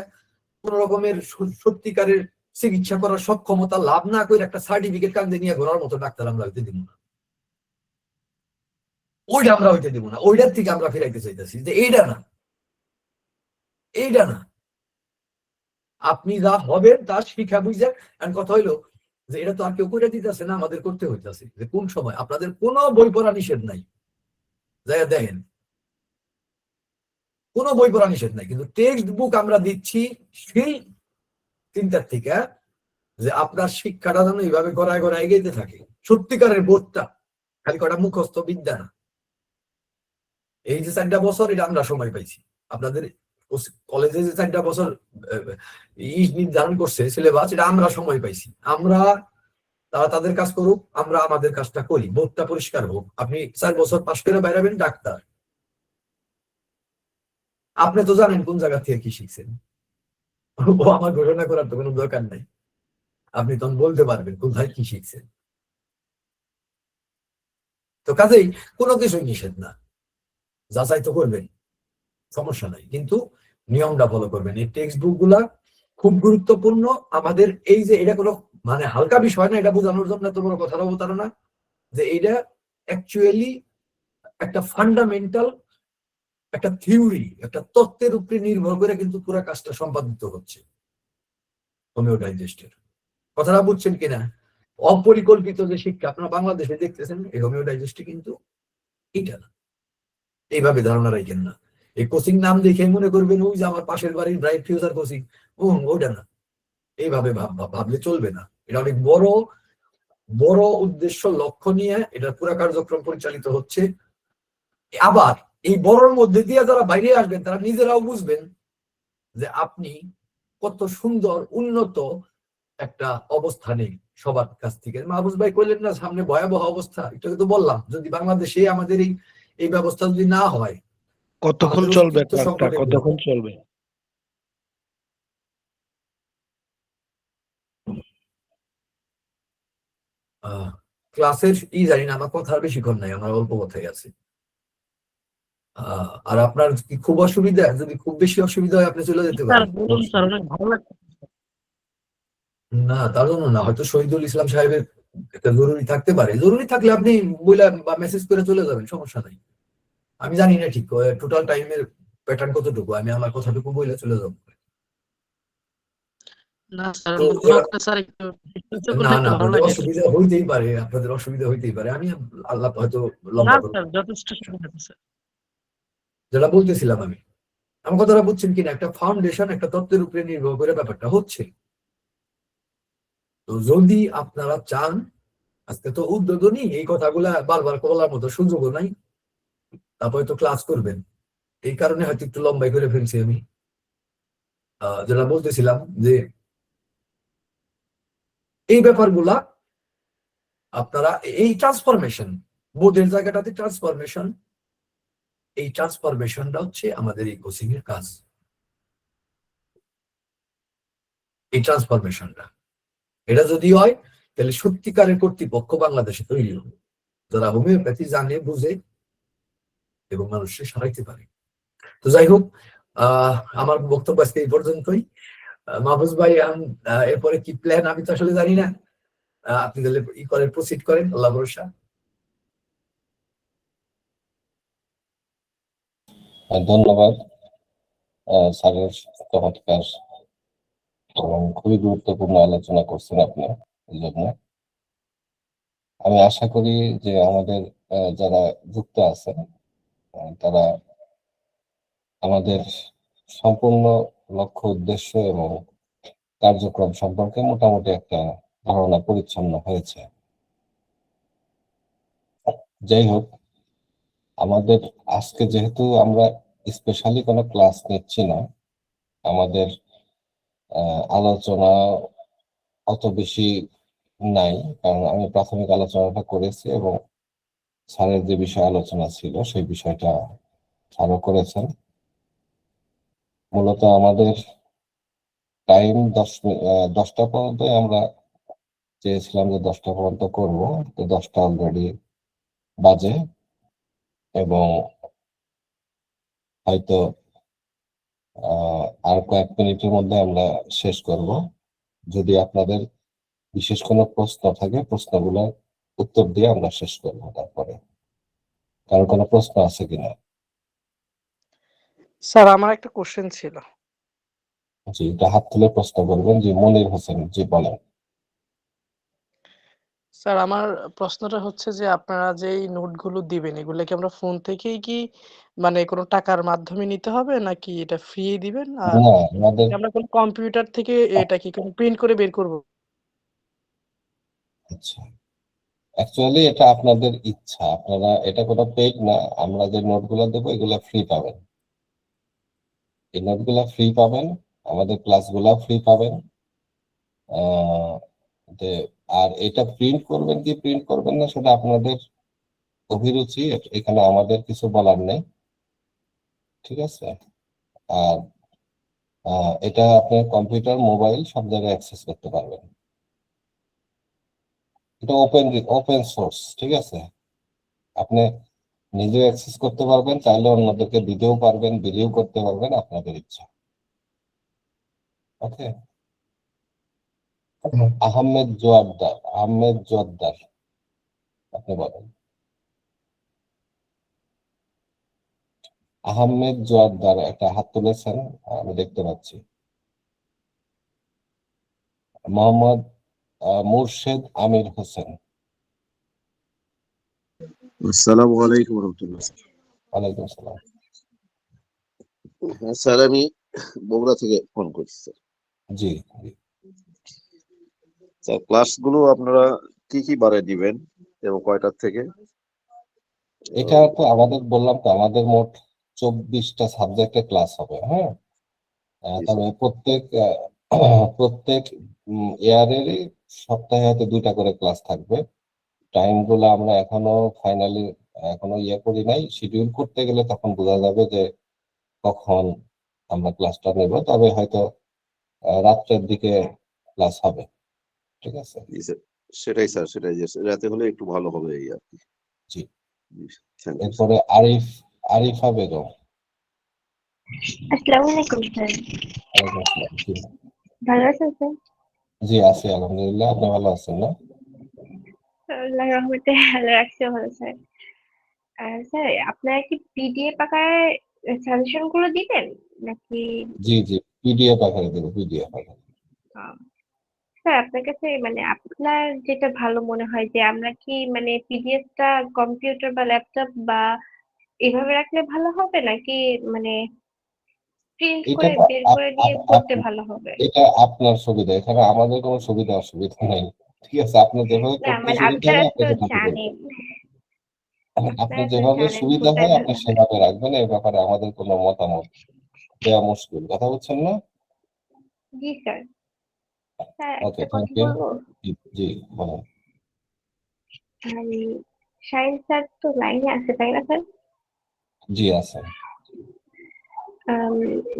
কোন রকমের সত্যিকারের চিকিৎসা করার সক্ষমতা লাভ না করে একটা সার্টিফিকেট কান্দে নিয়ে ঘোরার মতো ডাক্তার আমরা হইতে দিব না। ওইটা আমরা হইতে দিব না, ওইটার থেকে আমরা ফিরাইতে চাইতেছি যে এইটা না, এইটা না। আপনি যা হবেন তার শিক্ষা বুঝে। কথা হইলো যে এটা তো আর কেউ করে দিতেছে না, আমাদের করতে হইতেছে। যে কোন সময় আপনাদের কোনো বই পড়া নিষেধ নাই, যাই দেখেন কোনো বই পড়া নিষেধ নাই, কিন্তু টেক্সট বুক আমরা দিচ্ছি সেই চিন্তার থেকে যে আপনার শিক্ষাটা যেন এইভাবে গড়ায় গড়ায় এগিয়ে থাকে, সত্যিকারের বোধটা, খালি কটা মুখস্থ বিদ্যা না। এই যে 4টা বছর এটা আমরা সময় পাইছি, আপনাদের কলেজে যে 4টা বছর নির্ধারণ করছে সিলেবাস, এটা আমরা সময় পাইছি। আমরা, তারা তাদের কাজ করুক, আমরা আমাদের কাজটা করি, বোধটা পরিষ্কার হোক। আপনি 4 বছর পাশ করে বাইরাবেন ডাক্তার, আপনি তো জানেন কোন জায়গা থেকে কি শিখছেন। ও আমার ঘোষণা করার তো কোনো দরকার নাই, আপনি তখন বলতে পারবেন কোথায় কি শিখছেন। তো কাজেই কোনো কিছুই নিষেধ না, যাচাই তো করবেন, সমস্যা নাই, কিন্তু নিয়মটা ফলো করবেন। এই টেক্সট বুক গুলা খুব গুরুত্বপূর্ণ আমাদের। এই যে এটা কোনো মানে হালকা বিষয় না, এটা বোঝানোর জন্য এত বড় কথাটা বলতাম না যে এটা অ্যাকচুয়ালি একটা ফান্ডামেন্টাল একটা থিওরি, একটা তত্ত্বের উপরে নির্ভর করে কিন্তু পুরো কাজটা সম্পাদিত হচ্ছে হোমিও ডাইজেস্টের। কথাটা বুঝছেন কিনা? অপরিকল্পিত যে শিক্ষা আপনারা বাংলাদেশে দেখতেছেন, এই হোমিও ডাইজেস্টে কিন্তু এটা না, এইভাবে ধারণা রাখেন না। এই কোচিং নাম দেখে মনে করবেন ওই যে আমার পাশের বাড়ির ব্রাইট ফিউচার কোচিং, ওটা না, এইভাবে ভাবলে চলবে না। এটা অনেক বড় বড় উদ্দেশ্য লক্ষ্য নিয়ে এটা পুরো কার্যক্রম পরিচালিত হচ্ছে। আবার এই বড়র মধ্যে দিয়ে যারা বাইরে আসবেন তারা নিজেরাও বুঝবেন যে আপনি কত সুন্দর উন্নত একটা অবস্থানে সবার কাছ থেকে। মাহফুজ ভাই কইলেন না সামনে ভয়াবহ অবস্থা, এটা তো বললাম, যদি বাংলাদেশে আমাদের এই ব্যবস্থা যদি না হয়, কতক্ষণ আমাদের চলবে অস্তিত্ব ক্লাসটা, সংকটে পড়বে। কতক্ষণ চলবে? ক্লাসের জানি না, আমার কথা বেশিক্ষণ নাই, আমার অল্প কথাই আছে। আর আপনার কি খুব অসুবিধা? যদি খুব বেশি অসুবিধা হয় আপনি চলে যেতে স্যার পারেন। বলুন স্যার, অনেক ভালো লাগছে। না তার জন্য না, হয়তো শহীদুল ইসলাম সাহেবের একটা জরুরি থাকতে পারে, জরুরি থাকলে আপনি বইলা বা মেসেজ করে চলে যাবেন, সমস্যা নাই। আমি জানি না ঠিক টোটাল টাইমের প্যাটার্ন কতটুকু, আমি আমার কথাটুকু বইলে চলে যাবো। না স্যার, তো ব্লগটা স্যার একটু একটু না করলে একটু না, ভালো আপনাদের লাগে। অসুবিধা হইতেই পারে, আপনাদের অসুবিধা হইতেই পারে, আমি আল্লাহ হয়তো না লম্বা করবো। স্যার, যথেষ্ট সুবিধা আছে স্যার। যেটা বলতেছিলাম আমি, আমার কথাটা বুঝছেন কিনা, একটা ফাউন্ডেশন একটা তত্ত্বের উপরে নির্ভর করে ব্যাপারটা হচ্ছে। তো যদি আপনারা চান, আজকে তো উদ্বোধনী, এই কথাগুলা বারবার বলার মতো সুযোগও নাই, তারপরে তো ক্লাস করবেন, এই কারণে হয়তো একটু লম্বাই করে ফেলছি আমি। যেটা বলতেছিলাম যে এই ব্যাপারগুলা আপনারা, এই ট্রান্সফরমেশন, বোধের জায়গাটাতে ট্রান্সফরমেশন, এই ট্রান্সফরমেশনটা হচ্ছে আমাদের এই কোচিং এর কাজ। এই ট্রান্সফরমেশনটা, এটা যদি হয় তাহলে সত্যিকারের কর্তৃপক্ষ বাংলাদেশে তৈরি হবে, যারা হোমিওপ্যাথি জানে বুঝে এবং মানুষকে সরাইতে পারে। তো যাই হোক, আমার বক্তব্য আজকে এই পর্যন্তই। মাহফুজ ভাই, এরপরে কি প্ল্যান আমি তো আসলে জানি না, আপনি তাহলে ই করেন, প্রসিড করেন, আল্লাহ ভরসা। ধন্যবাদ স্যারের চমৎকার এবং খুবই গুরুত্বপূর্ণ আলোচনা করছেন আপনি। এই জন্য আমি আশা করি যে আমাদের যারা যুক্ত আছেন তারা আমাদের সম্পূর্ণ লক্ষ্য উদ্দেশ্য এবং কার্যক্রম সম্পর্কে মোটামুটি একটা ধারণা পরিচ্ছন্ন হয়েছে। যাই হোক, আমাদের আজকে যেহেতু আমরা স্পেশালি কোনো ক্লাস নিচ্ছি না, আমাদের আলোচনা অত বেশি নাই, কারণ আমি প্রাথমিক আলোচনাটা করেছি এবং স্যারের যে বিষয় আলোচনা ছিল সেই বিষয়টা স্যারও করেছেন। মূলত আমাদের টাইম 10টা পর্যন্ত আমরা চেয়েছিলাম যে 10টা পর্যন্ত করব, তো 10টা অলরেডি বাজে এবং হয়তো আর কয়েক মিনিটের মধ্যে আমরা শেষ করব। যদি আপনাদের বিশেষ কোনো প্রশ্ন থাকে, প্রশ্নগুলোর উত্তর দিয়ে আমরা শেষ করব। তারপরে কারো কোনো প্রশ্ন আছে কিনা? স্যার আমার একটা কোশ্চেন ছিল। জি, এটা হাত তুলে প্রশ্ন করবেন। জি, মনির হোসেন, জি বলেন। স্যার আমার প্রশ্নটা হচ্ছে যে আপনারা যে এই নোটগুলো দিবেন এগুলো কি আমরা ফোন থেকেই কি মানে কোনো টাকার মাধ্যমে নিতে হবে নাকি এটা ফ্রি দিবেন? আর না, আমাদের আমরা কোন কম্পিউটার থেকে এটা কি কোনো প্রিন্ট করে বের করব? আচ্ছা, অ্যাকচুয়ালি এটা আপনাদের ইচ্ছা, আপনারা এটা কোনো পেইড না। আমরা যে নোটগুলো দেবো এগুলো ফ্রি পাবেন, এই নোটগুলো ফ্রি পাবেন, আমাদের ক্লাসগুলো ফ্রি পাবেন। আহ যে আর এটা প্রিন্ট করবেন কি প্রিন্ট করবেন না সেটা আপনাদের অভিরুচি, এখানে আমাদের কিছু বলার নেই, ঠিক আছে? আর এটা আপনি কম্পিউটার, মোবাইল সব জায়গায় অ্যাক্সেস করতে পারবেন। এটা ওপেন সোর্স, ঠিক আছে? আপনি নিজে অ্যাক্সেস করতে পারবেন, চাইলে অন্যদেরকে দিতেও পারবেন, বিলিও করতে পারবেন, আপনাদের ইচ্ছা। ওকে। আহমেদ জোয়াদ্দার, আপনি বলেন। আহমেদ জোয়াদ্দার একটা হাত তুলেছেন, আমি দেখতে পাচ্ছি। মোহাম্মদ মুর্শেদ আমির হোসেন। আসসালামু আলাইকুম রহমতুল্লাহ। ওয়ালাইকুম আসসালাম। হ্যাঁ স্যার, আমি বগুড়া থেকে ফোন করছি স্যার। জি জি। স্যার ক্লাসগুলো আপনারা কি কি বারে দিবেন এবং কয়টার থেকে? এটা তো আমাদের বললাম তো, আমাদের মোট 24টা সাবজেক্টে ক্লাস হবে। হ্যাঁ, জি তবে স্যার। প্রত্যেক ইয়ারেরই সপ্তাহে হয়তো 2টা করে ক্লাস থাকবে। টাইম গুলো আমরা ফাইনালি এখনো করি নাই, শিডিউল করতে গেলে তখন বোঝা যাবে যে কখন আমরা ক্লাসটা নেব। তবে হয়তো রাত্রের দিকে ক্লাস হবে, ঠিক আছে? জি স্যার, সেটাই স্যার, সেটাই যে রাতে হলে একটু ভালো হবে এই আর কি। জি। Thank you sir. এরপরে আরিফা বেগম। আসসালামু আলাইকুম স্যার। ওয়ালাইকুম আসসালাম। জি ভালো আছেন স্যার? জি, আছি আলহামদুলিল্লাহ। আপনি ভালো আছেন না? আল্লাহর রহমতে ভালো রাখছে, ভালো স্যার। স্যার আপনারা কি পিডিএফ আকারে সাজেশন গুলো দিবেন নাকি? জি জি, পিডিএফ আকারে দেবো, পিডিএফ আকারে। আহ, স্যার আপনার কাছে মানে আপনার যেটা ভালো মনে হয় যে আমরা কি মানে পিডিএফটা কম্পিউটার বা ল্যাপটপ বা এভাবে রাখলে ভালো হবে নাকি মানে প্রিন্ট এটা করে তো বের করে দিয়ে পড়তে ভালো হবে? এটা আপনার সুবিধা, এখানে আমাদের কোনো সুবিধা অসুবিধা নেই, ঠিক আছে? আপনার যেভাবে না পড়তে মানে সুবিধা আপনারা হয় আপনি তো সেভাবে করবেন, জানেন, আপনার আপনারা তো যেভাবে জানেন সুবিধা কোনটা হয় ভালো আপনি হয়। সেভাবে রাখবেন। এই ব্যাপারে আমাদের কোনো মতামত দেওয়া মুশকিল, কথা বলছেন না? জি স্যার। স্যার ওকে, একটা থ্যাংক কথা ইউ। বলবো। জি জি, বলুন। সায়েন্স স্যার তো লাইনে আছে তাই না স্যার? জি, আছে। আম,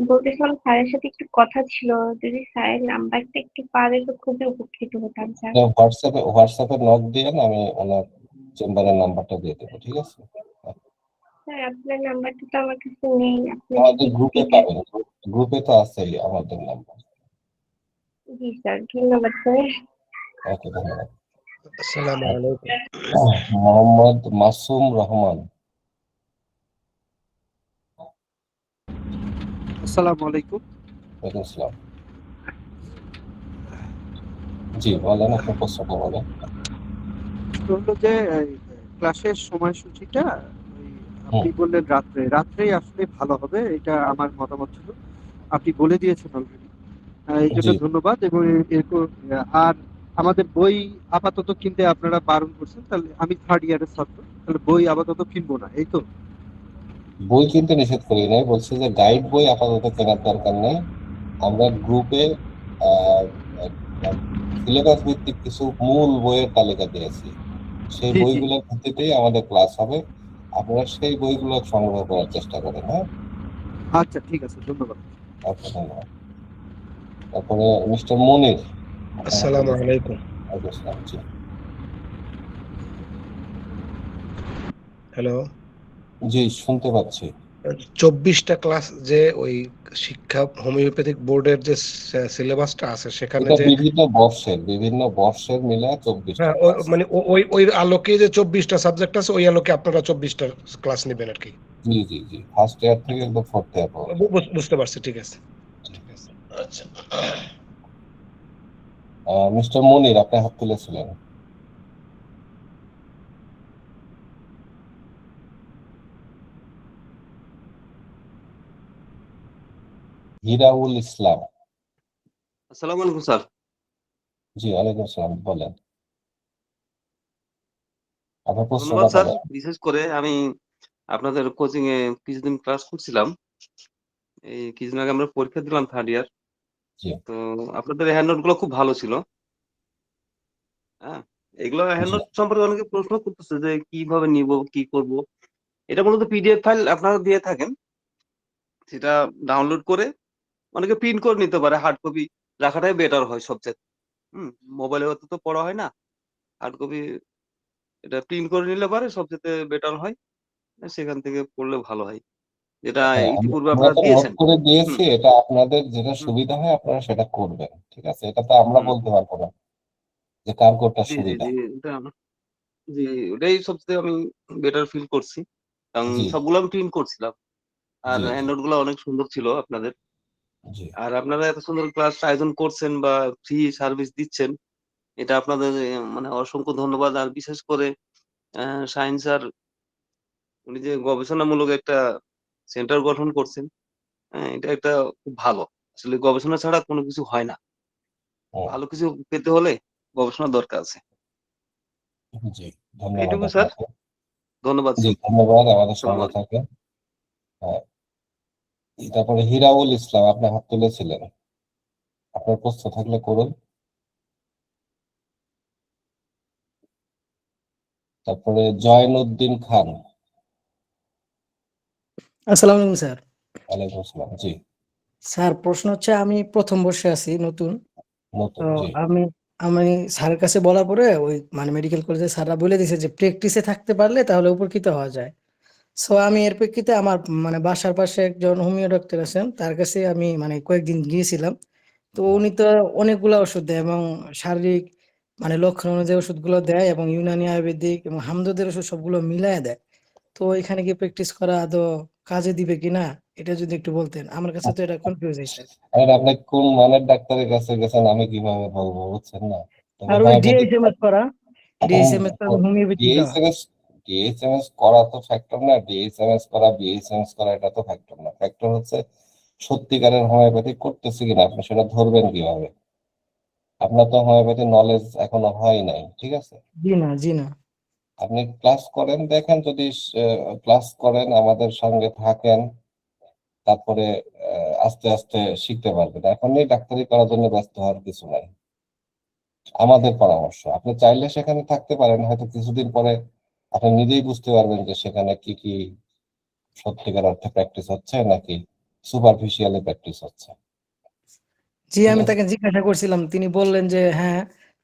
বলতেছিলাম স্যারের সাথে একটু কথা ছিল, যদি স্যারের নাম্বারটা একটু পারে তো খুবই উপকৃত হতাম স্যার। হোয়াটসঅ্যাপে নক দিয়েন, আমি ওনার চেম্বারের নাম্বারটা দিয়ে দেবো, ঠিক আছে? স্যার আপনার নাম্বারটা তো আমার কাছে নেই, আপনি আমাদের যদি গ্রুপে দিতেন। পাবেন, গ্রুপে তো আছেই আমাদের নাম্বার। জি স্যার, ধন্যবাদ স্যার। ওকে, ধন্যবাদ। আসসালামু আলাইকুম। মোহাম্মদ মাসুম রহমান। আসসালামু আলাইকুম। ওয়ালাইকুম আসসালাম। জি বলেন, আপনার প্রশ্নটা বলেন। হলো যে ক্লাসের সময়সূচিটা আপনি বললেন রাত্রেই আসলে ভালো হবে, এটা আমার মতামত ছিল। আপনি বলে দিয়েছেন অলরেডি, এই জন্য জি, ধন্যবাদ। এবং আর আমাদের বই আপাতত কিনতে আপনারা বারণ করছেন, তাহলে আমি 3rd ইয়ারের ছাত্র, তাহলে বই আপাতত কিনবো না, এই তো? বই কিনতে নিষেধ করি নাই, বলছি যে গাইড বই আপাতত কেনার দরকার নেই। আমরা গ্রুপে সিলেবাস ভিত্তিক কিছু মূল বইয়ের তালিকা দিয়েছি, সেই জি জি। বইগুলোর ভিত্তিতেই আমাদের ক্লাস হবে। আপনারা সেই বইগুলো সংগ্রহ করার চেষ্টা করেন। হ্যাঁ, আচ্ছা ঠিক আছে, ধন্যবাদ। ওকে, ধন্যবাদ। তারপরে মিস্টার মনির, আপনার হাতে আসসালামু বলছি। আলাইকুম। বুঝলাম, জি। হ্যালো, জি, শুনতে পাচ্ছি। 24টা ক্লাস যে ওই শিক্ষা হোমিওপ্যাথিক বোর্ডের যে সিলেবাসটা আছে সেখানে এটা যে বিভিন্ন বর্ষের মিলে 24টা হ্যাঁ, ক্লাস। মানে ওই আলোকে যে 24টা সাবজেক্ট আছে ওই আলোকে আপনারা 24টা ক্লাস নেবেন আর কি। জি জি জি, ফার্স্ট ইয়ার থেকে একদম ফোর্থ ইয়ার পর্যন্ত। বুঝতে পারছি, ঠিক আছে। আচ্ছা, মিস্টার মনির, আপনি হাত তুলেছিলেন। হিরাউল ইসলাম। আসসালামু আলাইকুম স্যার। জি, ওয়ালাইকুম আসসালাম, বলেন আপনার ধন্যবাদ প্রশ্নটা স্যার। বলেন। বিশেষ করে আমি আপনাদের কোচিং এ কিছুদিন ক্লাস করছিলাম। এই কিছুদিন আগে আমরা পরীক্ষা দিলাম থার্ড ইয়ার। জি তো আপনাদের হ্যান্ড নোট গুলো খুব ভালো ছিল। হ্যাঁ, এগুলো হ্যান্ড জি নোট সম্পর্কে অনেকে প্রশ্ন করতেছে যে কিভাবে নিব, কি করব। এটা মূলত পিডিএফ ফাইল আপনারা দিয়ে থাকেন। সেটা ডাউনলোড করে অনেকে প্রিন্ট করে নিতে পারে। হার্ড কপি রাখাটাই বেটার হয় সবচেয়ে। মোবাইলে অত তো পড়া হয় না। হার্ড কপি এটা প্রিন্ট করে নিলে পারে সবচেয়ে বেটার হয়। সেখান থেকে পড়লে ভালো হয়। যেটা হ্যাঁ, ইতিপূর্বে আমরা আপনারা তো নোট দিয়েছেন। করে হুম, দিয়েছি, এটা আপনাদের যেটা হুম, সুবিধা হয় আপনারা সেটা করবেন, ঠিক আছে? এটা তো আমরা হুম। বলতে পারবো না যে কার কোনটা জি, জি, সুবিধা। জি। জি, ওটাই সবচেয়ে আমি বেটার ফিল করছি। কারণ জি সবগুলো আমি প্রিন্ট করছিলাম। আর জি জি হ্যান্ড নোট গুলো অনেক সুন্দর ছিল আপনাদের। জি। আর আপনারা এত সুন্দর ক্লাস আয়োজন করছেন বা ফ্রি সার্ভিস দিচ্ছেন, এটা আপনাদের মানে অসংখ্য ধন্যবাদ। আর বিশেষ করে শাহিন স্যার উনি যে গবেষণামূলক একটা সেন্টার গঠন করছেন, এটা একটা খুব ভালো। আসলে গবেষণা ছাড়া কোনো কিছু হয় না। হুম, ভালো কিছু পেতে হলে গবেষণার দরকার আছে। জি, ধন্যবাদ এইটুকু স্যার। আপনাকে। ধন্যবাদ জি, স্যার। ধন্যবাদ আমাদের আসসালামু সঙ্গে আলাইকুম। থাকে। হ্যাঁ, তারপরে হিরাউল ইসলাম, আপনি হাত তুলেছিলেন, আপনার প্রশ্ন থাকলে করুন। তারপরে জয়নুদ্দিন খান। আসসালামু আলাইকুম স্যার। ওয়ালাইকুম আসসালাম, জি। স্যার প্রশ্ন হচ্ছে আমি প্রথম বর্ষে আছি নতুন। তো নতুন, জি আমি আমি স্যারের কাছে বলার পরে ওই মানে মেডিকেল কলেজের স্যাররা বলে দিয়েছে যে প্র্যাকটিসে থাকতে পারলে তাহলে উপকৃত হওয়া যায়। সো আমি এর প্রেক্ষিতে আমার মানে বাসার পাশে একজন হোমিও ডক্টর আছেন তার কাছে আমি মানে কয়েকদিন গিয়েছিলাম। তো উনি তো অনেকগুলা ওষুধ দেয় এবং শারীরিক মানে লক্ষণ অনুযায়ী ওষুধগুলো দেয় এবং ইউনানি আয়ুর্বেদিক এবং হামদর্দের ওষুধ সবগুলো মিলায় দেয়। তো এখানে কি প্র্যাকটিস করা আদৌ কাজে দিবে কিনা এটা যদি একটু বলতেন, আমার কাছে তো এটা কনফিউজ হয়েছে। আর আপনি কোন মানের ডাক্তারের কাছে গেছেন আমি কিভাবে বলবো, বুঝছেন না? তবে আর ওই হোমিওপ্যাথিক ডিএইচএমএস করা, ডিএইচএমএস করা হোমিওপ্যাথি দেওয়া। ডিএইচএমএস ডিএইচএমএস করা তো ফ্যাক্টর না, ডিএইচএমএস করা বিএইচএমএস করা এটা তো ফ্যাক্টর না। ফ্যাক্টর হচ্ছে সত্যিকারের হোমিওপ্যাথি করতেছি কিনা, আপনি সেটা ধরবেন কিভাবে? আপনার তো হোমিওপ্যাথি নলেজ এখনো হয় নাই, ঠিক আছে? জি না, জি না। আপনি ক্লাস করেন, দেখেন যদি ক্লাস করেন, আমাদের সঙ্গে থাকেন, তারপরে আস্তে আস্তে শিখতে পারবেন। এখনই ডাক্তারি করার জন্য ব্যস্ত হওয়ার কিছু নাই। আমাদের পরামর্শ, আপনি চাইলে সেখানে থাকতে পারেন, হয়তো কিছুদিন পরে আপনি নিজেই বুঝতে পারবেন যে সেখানে কি কি সত্যিকার অর্থে প্র্যাকটিস হচ্ছে নাকি সুপারফিশিয়ালি প্র্যাকটিস হচ্ছে, জি ঠিক আমি আছে? তাকে জিজ্ঞাসা করছিলাম, তিনি বললেন যে হ্যাঁ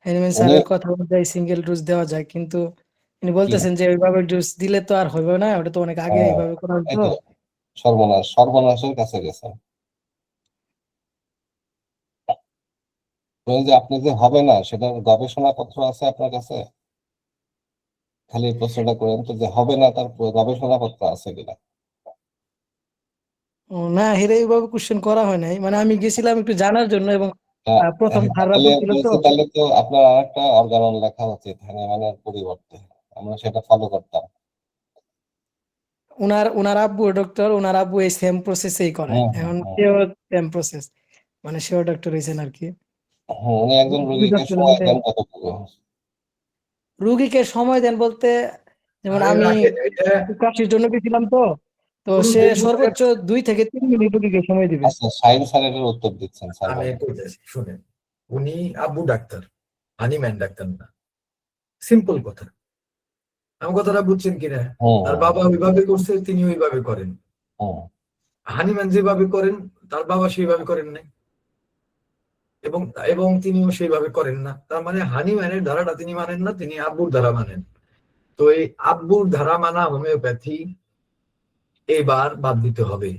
হ্যানিম্যান উনি স্যারের কথা অনুযায়ী সিঙ্গেল ডোজ দেওয়া যায়, কিন্তু তিনি কি, বলতেছেন যে ওইভাবে ডোজ দিলে তো আর হবে না, ওটা তো অনেক আগে হ্যাঁ, এইভাবে করা এই হতো। তো সর্বনাশের কাছে গেছেন। তো এই যে আপনি যে হবে না সেটার গবেষণাপত্র আছে আপনার কাছে? খালি এই প্রশ্নটা করেন তো, যে হবে না তার গবেষণাপত্র আছে কিনা? না হেরে এইভাবে কোশ্চেন করা হয় নাই, মানে আমি গেছিলাম একটু জানার জন্য এবং হ্যাঁ, প্রথম ধারণা তাহলে বলছিল তো। বলছে, তাহলে তো আপনার আর একটা অর্গানন লেখা উচিত হানিম্যানের পরিবর্তে, আমরা সেটা ফলো করতাম। উনার উনার আব্বু ডক্টর, উনার আব্বু এই সেম প্রসেসেই করে, হুম হুম এখন হুম সেও সেম প্রসেস, মানে সেও ডক্টর হয়েছেন আর কি। হুম, উনি একজন দুই রোগীকে ডক্টর সময় মিলে দেন কতটুকু? রুগীকে সময় দেন বলতে, যেমন আরে আমি রাখেন এটা, একটু কাশির জন্য গেছিলাম তো, তো পুরো সে ফেসবুকের। সর্বোচ্চ 2 থেকে 3 মিনিট রুগীকে সময় দিবে। আচ্ছা, সায়েন্স স্যার এটার উত্তর দিচ্ছেন, স্যার আমি বলেন। কইতেছি শুনেন, উনি আব্বু ডাক্তার, হানিম্যান ডাক্তার না। সিম্পল কথা, আমার কথাটা বুঝছেন কিনা? হুম তার হুম বাবা ওইভাবে করছে, তিনি ওইভাবে করেন। হুম হানিম্যান যেভাবে করেন তার বাবা সেইভাবে করেন নাই। এবং এবং তিনিও সেইভাবে করেন না। তার মানে হানিম্যানের ধারাটা তিনি মানেন না, তিনি আব্বুর ধারা মানেন। তো এই আব্বুর ধারা মানা হোমিওপ্যাথি এবার বাদ দিতে হবে।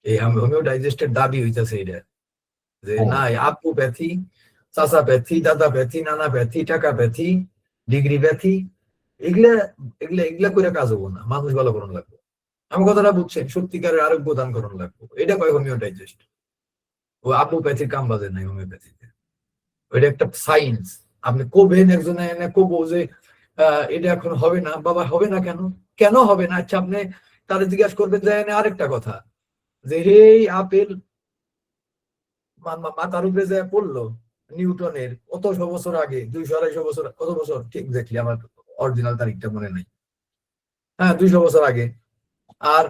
এই হোমিওডাইজেস্টের দাবি হইতেছে এটা, যে হুম না আব্বু প্যাথি, চাচা প্যাথি, দাদা প্যাথি, নানা প্যাথি, টাকা প্যাথি, ডিগ্রি প্যাথি, এগুলা এগুলা এগুলা করে কাজ হবো না, মানুষ ভালো করুন লাগবে। আমার কথাটা বুঝছেন? সত্যিকারের আরোগ্য দান করুন লাগবে, এটা কয় হোমিওডাইজেস্ট। ও আব্বু প্যাথির কাম বাজে নাই হোমিওপ্যাথিতে, ওইটা একটা সায়েন্স। আপনি কবেন একজনে এনে কবো যে এটা এখন হবে না, বাবা হবে না কেন, কেন হবে না? আচ্ছা আপনি তারা জিজ্ঞাসা করবেন যে এনে আরেকটা কথা, যে এই আপেল মাথার উপরে যে পড়লো নিউটনের কতশো বছর আগে, 200-250 বছর, কত বছর ঠিক দেখলি আমার অরিজিনাল তারিখটা মনে নেই, হ্যাঁ 200 বছর আগে। আর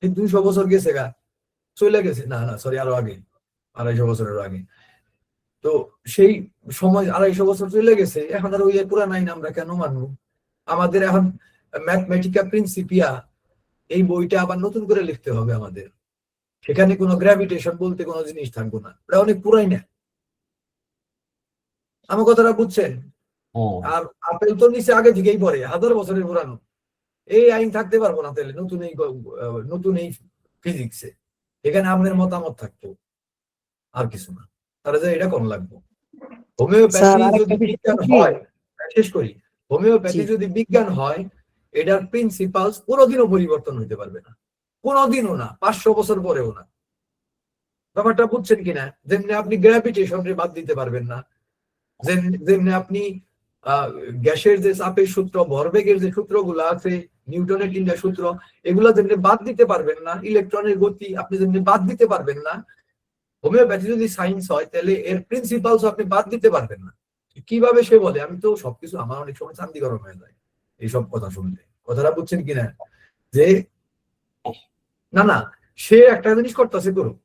200 বছর গেছে গা, চলে গেছে, না না সরি আরো আগে, 250 বছরের আগে। তো সেই সময় 250 বছর চলে গেছে, এখন আর ওই পুরান আইন আমরা কেন মানবো? আমাদের এখন ম্যাথমেটিকা প্রিন্সিপিয়া এই বইটা আবার নতুন করে লিখতে হবে আমাদের, সেখানে কোনো গ্র্যাভিটেশন বলতে কোনো জিনিস থাকবো না, ওটা অনেক পুরাই না। আমার কথাটা বুঝছেন? হুম আর আপেল তো নিচে আগে থেকেই পড়ে, 1000 বছরের পুরানো, এই আইন থাকতে পারবো না তাহলে নতুন এই ফিজিক্সে, এখানে আপনার মতামত থাকতো আর কিছু না, তারা যে এটা কোন লাগবে। হোমিওপ্যাথি স্যার যদি আরেকটা বিষয় বিজ্ঞান কি, হয়, শেষ করি, হোমিওপ্যাথি জি যদি বিজ্ঞান হয়, এটার প্রিন্সিপালস কোনোদিনও পরিবর্তন হইতে পারবে না, কোনোদিনও না, 500 বছর পরেও না। ব্যাপারটা বুঝছেন কিনা? যেমনি আপনি গ্র্যাভিটেশনকে বাদ দিতে পারবেন না, যেমনি আপনি গ্যাসের যে চাপের সূত্র, ভরবেগের যে সূত্রগুলো আছে, নিউটনের 3টা সূত্র, এগুলো যেমনি বাদ দিতে পারবেন না, ইলেকট্রনের গতি আপনি যেমনি বাদ দিতে পারবেন না, হোমিওপ্যাথি যদি সায়েন্স হয় তাহলে এর প্রিন্সিপালস আপনি বাদ দিতে পারবেন না। কিভাবে সে বলে, আমি তো সবকিছু, আমার অনেক সময় চান্দি গরম হয়ে যায় এইসব কথা শুনলে, কথাটা বুঝছেন কিনা? যে না না, সে একটা জিনিস করতেছে করুক,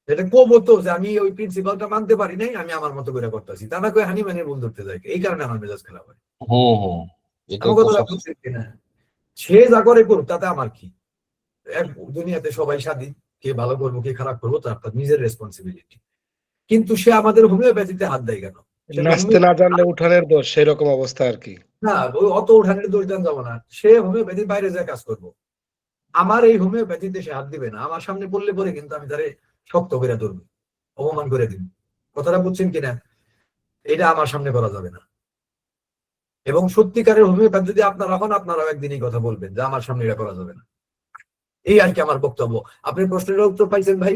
এটা কবো তো যে আমি ওই প্রিন্সিপালটা মানতে পারি নাই, আমি আমার মতো করে করতেছি, তা না করে হানিম্যানের ভুল ধরতে যায়, এই কারণে আমার মেজাজ খারাপ হয়। হুম এটাই আমার তো কথাটা সব। বুঝছেন কিনা? সে যা করে করুক, তাতে আমার কি? এক দুনিয়াতে সবাই স্বাধীন, কে ভালো করবো কে খারাপ করবো তার তার নিজের রেসপন্সিবিলিটি। কিন্তু সে আমাদের হোমিওপ্যাথিতে হাত দেয় কেন? সে তো নাচতে না জানলে উঠানের দোষ, সেই রকম অবস্থা আর কি। না, ওই অত উঠানের দোষ দেন যাবো না, সে হোমিওপ্যাথির বাইরে যায় কাজ করবো, আমার এই হোমিওপ্যাথিতে সে হাত দিবে না, আমার সামনে পড়লে পরে কিন্তু আমি তারে শক্ত করে ধরবো, অপমান করে দিব। কথাটা বুঝছেন কিনা? এটা আমার সামনে করা যাবে না। এবং সত্যিকারের হোমিওপ্যাথ যদি আপনারা হন, আপনারাও একদিনই কথা বলবেন যে আমার সামনে এটা করা যাবে না। এই আর কি আমার বক্তব্য। আপনি প্রশ্নের উত্তর পাইছেন ভাই?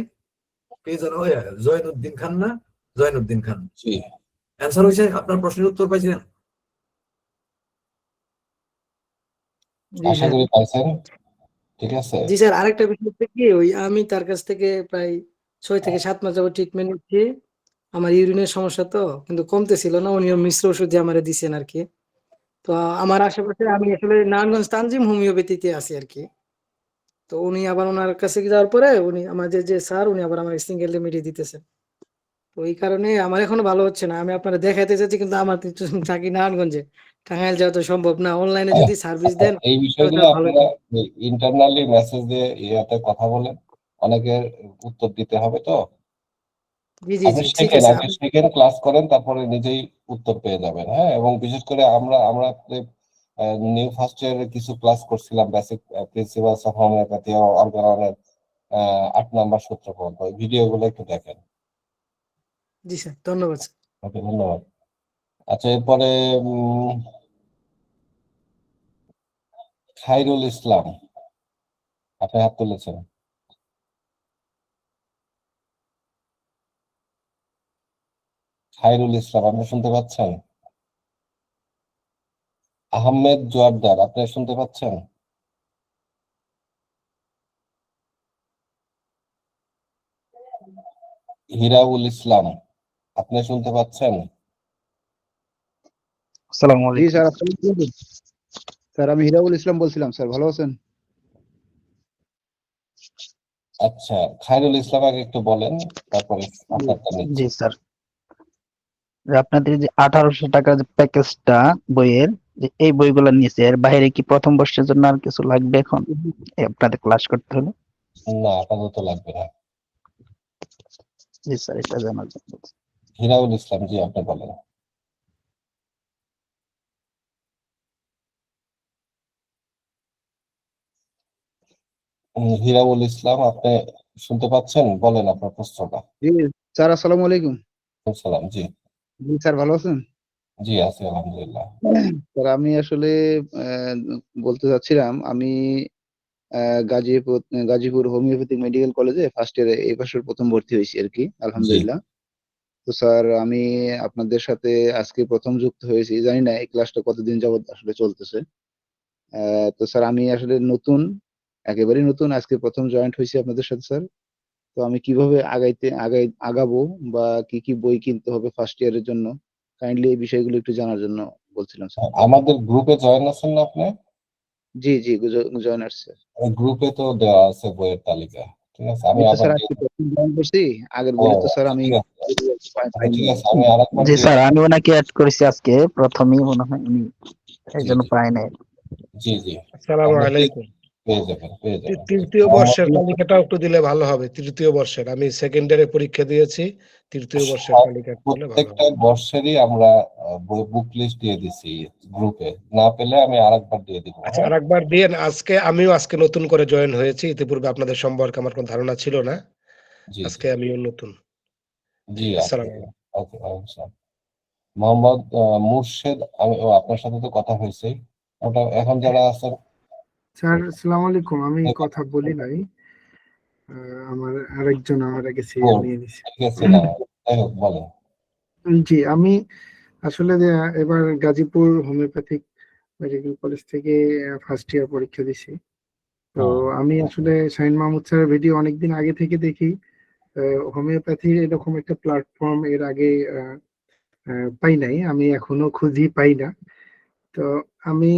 কে যেন জয়নুদ্দিন খান না, জয়নুদ্দিন খান জি অ্যান্সার হয়েছে, আপনার প্রশ্নের উত্তর পাইছেন? জি আশা স্যার। করি পাইছেন। ঠিক আছে। জি স্যার, আরেকটা বিষয় হচ্ছে কি, ওই আমি তার কাছ থেকে প্রায় 6 থেকে 7 মাস যাবত ট্রিটমেন্ট নিচ্ছি। আমার ইউরিনের সমস্যা তো কিন্তু কমতেছিল না, উনিও মিশ্র ওষুধ আমারে দিছেন আর কি। তো আমার আশেপাশে আমি আসলে নারায়ণগঞ্জ তানজিম হোমিওপ্যাথিতে আছি আর কি। তো উনি আবার ওনার কাছে যাওয়ার পরে উনি আমাদের যে স্যার, উনি আবার আমার সিঙ্গেল রেমেডি দিতেছেন। তো এই কারণে আমার এখনো ভালো হচ্ছে না, আমি আপনারা দেখাইতে চাচ্ছি কিন্তু আমার কিছু থাকি নারায়ণগঞ্জে, টাঙ্গাইল যাওয়া তো সম্ভব না, অনলাইনে যদি সার্ভিস দেন এই তাহলে বিষয়গুলো তার ভালো আপনারা হয়। ইন্টারনালি মেসেজ দিয়ে ইয়াতে কথা বলেন, অনেকের উত্তর দিতে হবে তো। জি জি আপনি জি ঠিক শেখেন, আছে। আগে শেখেন, ক্লাস করেন, তারপরে নিজেই উত্তর পেয়ে যাবেন। হ্যাঁ, এবং বিশেষ করে আমরা নিউ ফার্স্ট ইয়ারে কিছু ক্লাস করছিলাম, বেসিক প্রিন্সিপালস অফ হোমিওপ্যাথি অর্গানের 8 নাম্বার সূত্র পর্যন্ত, ওই ভিডিওগুলো একটু দেখেন। জি স্যার, ধন্যবাদ স্যার। ওকে, ধন্যবাদ। আচ্ছা, এরপরে খাইরুল ইসলাম, আপনি হাত তুলেছেন। খাইরুল ইসলাম, আপনি শুনতে পাচ্ছেন? আহমেদ জোয়ারদার, আপনি শুনতে পাচ্ছেন? হিরাউল ইসলাম, আপনি শুনতে পাচ্ছেন? আসসালামু জি আলাইকুম। স্যার, আসসালামু আলাইকুম। স্যার আমি হিরাউল ইসলাম বলছিলাম, স্যার ভালো আছেন? আচ্ছা, খাইরুল ইসলাম আগে একটু বলেন, তারপরে আপনারটা জি নিচ্ছি। স্যার, যে আপনাদের যে 1800 টাকার যে প্যাকেজটা বইয়ের, যে এই বইগুলো নিয়েছে, এর বাইরে কি প্রথম বর্ষের জন্য আর কিছু লাগবে এখন আপনাদের ক্লাস করতে হলে? না, আপাতত লাগবে না। জি স্যার, এটা জানার জন্য। হিরাউল ইসলাম, জি আপনি বলেন। হিরাউল ইসলাম, আপনি শুনতে পাচ্ছেন? বলেন আপনার প্রশ্নটা। জি স্যার, আসসালামু আলাইকুম। সালাম, জি। জি স্যার, ভালো আছেন? জি আছি আলহামদুলিল্লাহ। স্যার আমি আসলে আহ, বলতে চাচ্ছিলাম, আমি গাজীপুর হোমিওপ্যাথিক মেডিকেল কলেজে ফার্স্ট ইয়ারে এই বছর প্রথম ভর্তি হয়েছি আর কি, জি আলহামদুলিল্লাহ। তো স্যার আমি আপনাদের সাথে আজকে প্রথম যুক্ত হয়েছি, জানি না এই ক্লাসটা কতদিন যাবত আসলে চলতেছে। তো স্যার আমি আসলে নতুন, একেবারেই নতুন, আজকে প্রথম জয়েন্ট হয়েছি আপনাদের সাথে স্যার। তো আমি কিভাবে আগাবো, বা কি কি বই কিনতে হবে ফার্স্ট ইয়ারের জন্য, কাইন্ডলি এই বিষয়গুলো একটু জানার জন্য বলছিলাম স্যার। আমাদের গ্রুপে জয়েন আছেন না আপনি? জি জি, জয়েন স্যার। ওই গ্রুপে তো দেওয়া আছে বইয়ের তালিকা, ঠিক আছে? আমি আমি তো আবার স্যার দিয়ে আজকে প্রথম জয়েন করছি, আগের ও বলে তো স্যার আমি ঠিক আছে, পাইনি। ঠিক আছে, আমি আরেকবার জি দিয়ে স্যার, আমি ওনাকে অ্যাড করেছি আজকে, প্রথমেই মনে হয় উনি এই জি জন্য জি পাই নাই। জি জি আসসালামু আপনি আলাইকুম। পেয়ে যাবেন, পেয়ে যাবেন। তৃতীয় বর্ষের মোহাম্মদ তালিকাটাও একটু দিলে ভালো হবে। তৃতীয় বর্ষের, আমি সেকেন্ড ইয়ারে পরীক্ষা দিয়েছি, তৃতীয় বর্ষের তালিকা একটু দিলে ভালো প্রত্যেকটা হবে। বর্ষেরই আমরা বুক লিস্ট দিয়ে দিছি গ্রুপে, না পেলে আমি আরেকবার দিয়ে দিব। আচ্ছা, হ্যাঁ আরেকবার দিয়ে আমিও আজকে নতুন করে জয়েন হয়েছি, ইতিপূর্বে আপনাদের সম্পর্কে আমার কোনো ধারণা ছিল না, জি জি আজকে আমিও নতুন। জি আপনি, আসসালামু আলাইকুম। ওকে ওকে। মোহাম্মদ মুর্শেদ, আমি আপনার সাথে তো কথা হয়েছে, ওটা এখন যারা আছেন স্যার আসসালামু আলাইকুম, আমি কথা বলি নাই। আমার আরেকজন আমার আগে সিরিয়াল কোন নিয়ে নিছে। ঠিক আছে না, যাই হোক বলেন। জি আমি আসলে এবার গাজীপুর হোমিওপ্যাথিক মেডিকেল কলেজ থেকে ফার্স্ট ইয়ার পরীক্ষা দিছি। তো হুম আমি আসলে শাহিন মাহমুদ স্যারের ভিডিও অনেকদিন আগে থেকে দেখি। হোমিওপ্যাথির এরকম একটা প্ল্যাটফর্ম এর আগে পাই নাই, আমি এখনো খুঁজি পাই না। তো আমি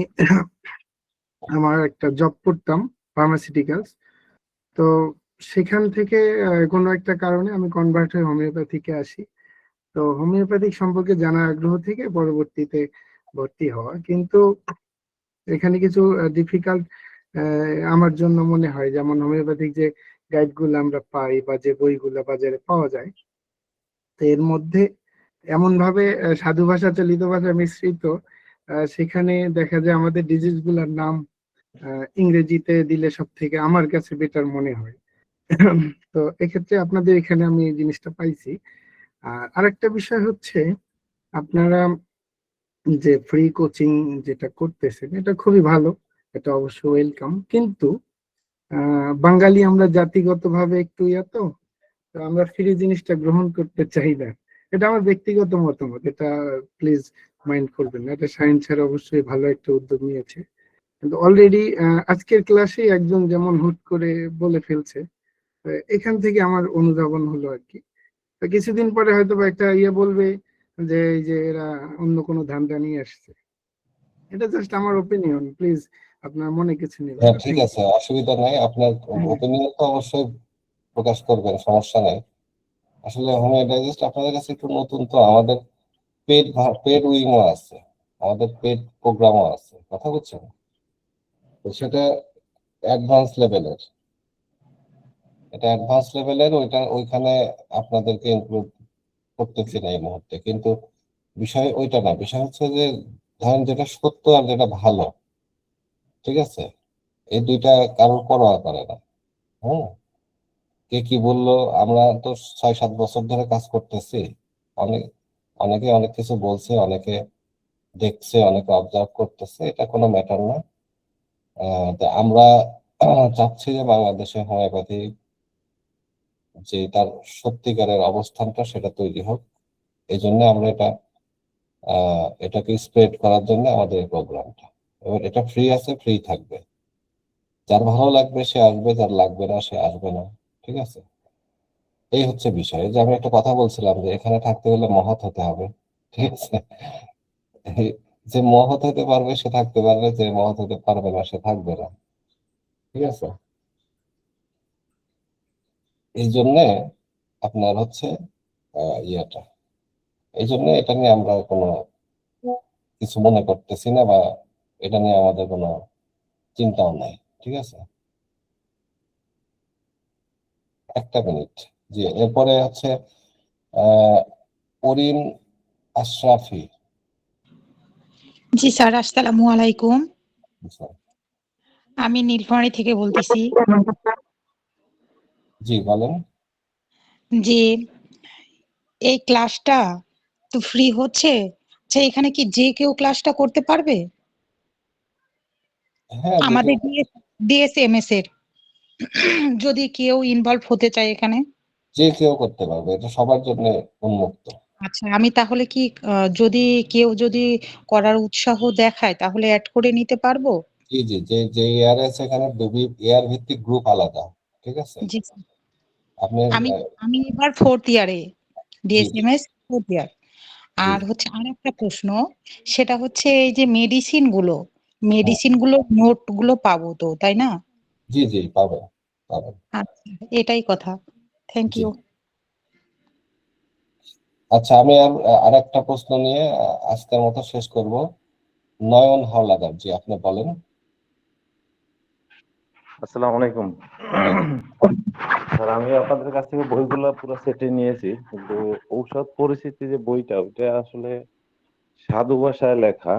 আমার একটা জব করতাম ফার্মাসিউটিক্যালস, তো সেখান থেকে কোনো একটা কারণে আমি কনভার্ট হয়ে হোমিওপ্যাথিকে আসি। তো হোমিওপ্যাথিক সম্পর্কে জানার আগ্রহ থেকে পরবর্তীতে ভর্তি হওয়া, কিন্তু এখানে কিছু ডিফিকাল্ট আমার জন্য মনে হয়। যেমন হোমিওপ্যাথিক যে গাইডগুলো আমরা পাই বা যে বইগুলো বাজারে পাওয়া যায়, তো এর মধ্যে এমন ভাবে সাধু ভাষা চলিত ভাষা মিশ্রিত, সেখানে দেখা যায় আমাদের ডিজিজ গুলার নাম ইংরেজিতে দিলে সব থেকে আমার কাছে বেটার মনে হয়। তো এক্ষেত্রে আপনাদের এখানে আমি এই জিনিসটা পাইছি। আর আরেকটা বিষয় হচ্ছে, আপনারা যে ফ্রি কোচিং যেটা করতেছেন এটা খুবই ভালো, এটা অবশ্য ওয়েলকাম। কিন্তু বাঙালি আমরা জাতিগতভাবে একটু তো তো আমরা ফ্রি জিনিসটা গ্রহণ করতে চাই না। এটা আমার ব্যক্তিগত মতামত, এটা প্লিজ মাইন্ড করবেন না। এটা শাহিন স্যার অবশ্যই ভালো একটা উদ্যোগ নিয়েছে, কিন্তু অলরেডি আজকের ক্লাসে একজন যেমন হুট করে বলে ফেলছে। এখান থেকে আমার অনুধাবন হলো আর কি। তো কিছুদিন পরে হয়তো বা একটা বলবে যে এই যে এরা অন্য কোনো ধান্দা নিয়ে আসছে। এটা জাস্ট আমার ওপিনিয়ন, প্লিজ আপনার মনে কিছু নেবেন হ্যাঁ না। ঠিক থ্যাংক আছে, অসুবিধা নাই, আপনার ওপিনিয়ন তো অবশ্যই প্রকাশ করবেন, সমস্যা নাই। আসলে হোমিওডাইজিস্ট আপনাদের কাছে একটু নতুন, তো আমাদের পেড পেড উইংও আছে, আমাদের পেড প্রোগ্রামও আছে, কথা বুঝছেন? তো সেটা অ্যাডভান্স লেভেলের, এটা অ্যাডভান্স লেভেলের, ওইখানে আপনাদেরকে ইনক্লুড করতেছি না এই মুহূর্তে। কিন্তু বিষয় ওইটা না, বিষয় হচ্ছে যে ধরেন যেটা সত্য আর যেটা ভালো, ঠিক আছে, এই দুইটা কারোর পরোয়া করে না। হুম, কে কি বললো, আমরা তো 6-7 বছর ধরে কাজ করতেছি, অনেক অনেকে অনেক কিছু বলছে, অনেকে দেখছে, অনেকে অবজার্ভ করতেছে, এটা কোনো ম্যাটার না। তো আমরা চাচ্ছি যে বাংলাদেশে হোমিওপ্যাথি যে তার সত্যিকারের অবস্থানটা সেটা তৈরি হোক। এই জন্য আমরা এটাকে স্প্রেড করার জন্য আমাদের এই প্রোগ্রামটা। এবার এটা ফ্রি আছে, ফ্রি থাকবে, যার ভালো লাগবে সে আসবে, যার লাগবে না সে আসবে না, ঠিক আছে? এই হচ্ছে বিষয়। যে আমি একটা কথা বলছিলাম যে এখানে থাকতে হলে মহৎ হতে হবে, ঠিক আছে? যে মহৎ হতে পারবে সে থাকতে পারবে, যে মহৎ হতে পারবে না সে থাকবে না, ঠিক আছে? এই জন্য আপনার হচ্ছে ইয়েটা, এই জন্য এটা নিয়ে আমরা কোনো কিছু মনে করতেছি না, বা এটা নিয়ে আমাদের কোনো চিন্তাও নাই, ঠিক আছে? একটা মিনিট, জি, এরপরে হচ্ছে আহ অরিন আশরাফি। জি স্যার, আসসালামু আলাইকুম। আচ্ছা, আমি নীলফামারী থেকে বলতেছি জি বলেন। যে এই ক্লাসটা তো ফ্রি হচ্ছে, আচ্ছা এখানে কি যে কেউ ক্লাসটা করতে পারবে? হ্যাঁ, যে আমাদের কেউ ডিএসএমএস এর যদি কেউ ইনভলভ হতে চায় এখানে। করতে পারবে, এটা সবার জন্য উন্মুক্ত। আচ্ছা আমি তাহলে কি যদি কেউ করার উৎসাহ দেখায় তাহলে অ্যাড করে নিতে পারবো? জি জি, যে যে এয়ার আছে এখানে এয়ার ভিত্তিক গ্রুপ আলাদা, ঠিক আছে। জি স্যার। আপনি আমি আমি এবার 4th ইয়ারে জি জি ডিএসএমএস 4th ইয়ার। জি আর হচ্ছে আরেকটা প্রশ্ন, সেটা হচ্ছে এই যে হুম, মেডিসিন গুলোর নোট গুলো পাবো তো, তাই না? জি জি পাবেন পাবেন। আচ্ছা এটাই কথা। Thank ji, you. আচ্ছা আমি আর একটা প্রশ্ন নিয়ে আজকের মতো শেষ করব। নয়ন হাওলাদার, জি আপনি বলেন। আসসালামু আলাইকুম ওয়ালাইকুম। স্যার। আমি আপনাদের কাছ থেকে বইগুলো পুরো সেটে নিয়েছি, কিন্তু ঔষধ পরিস্থিতি যে বইটা ওইটা আসলে সাধু ভাষায় লেখা।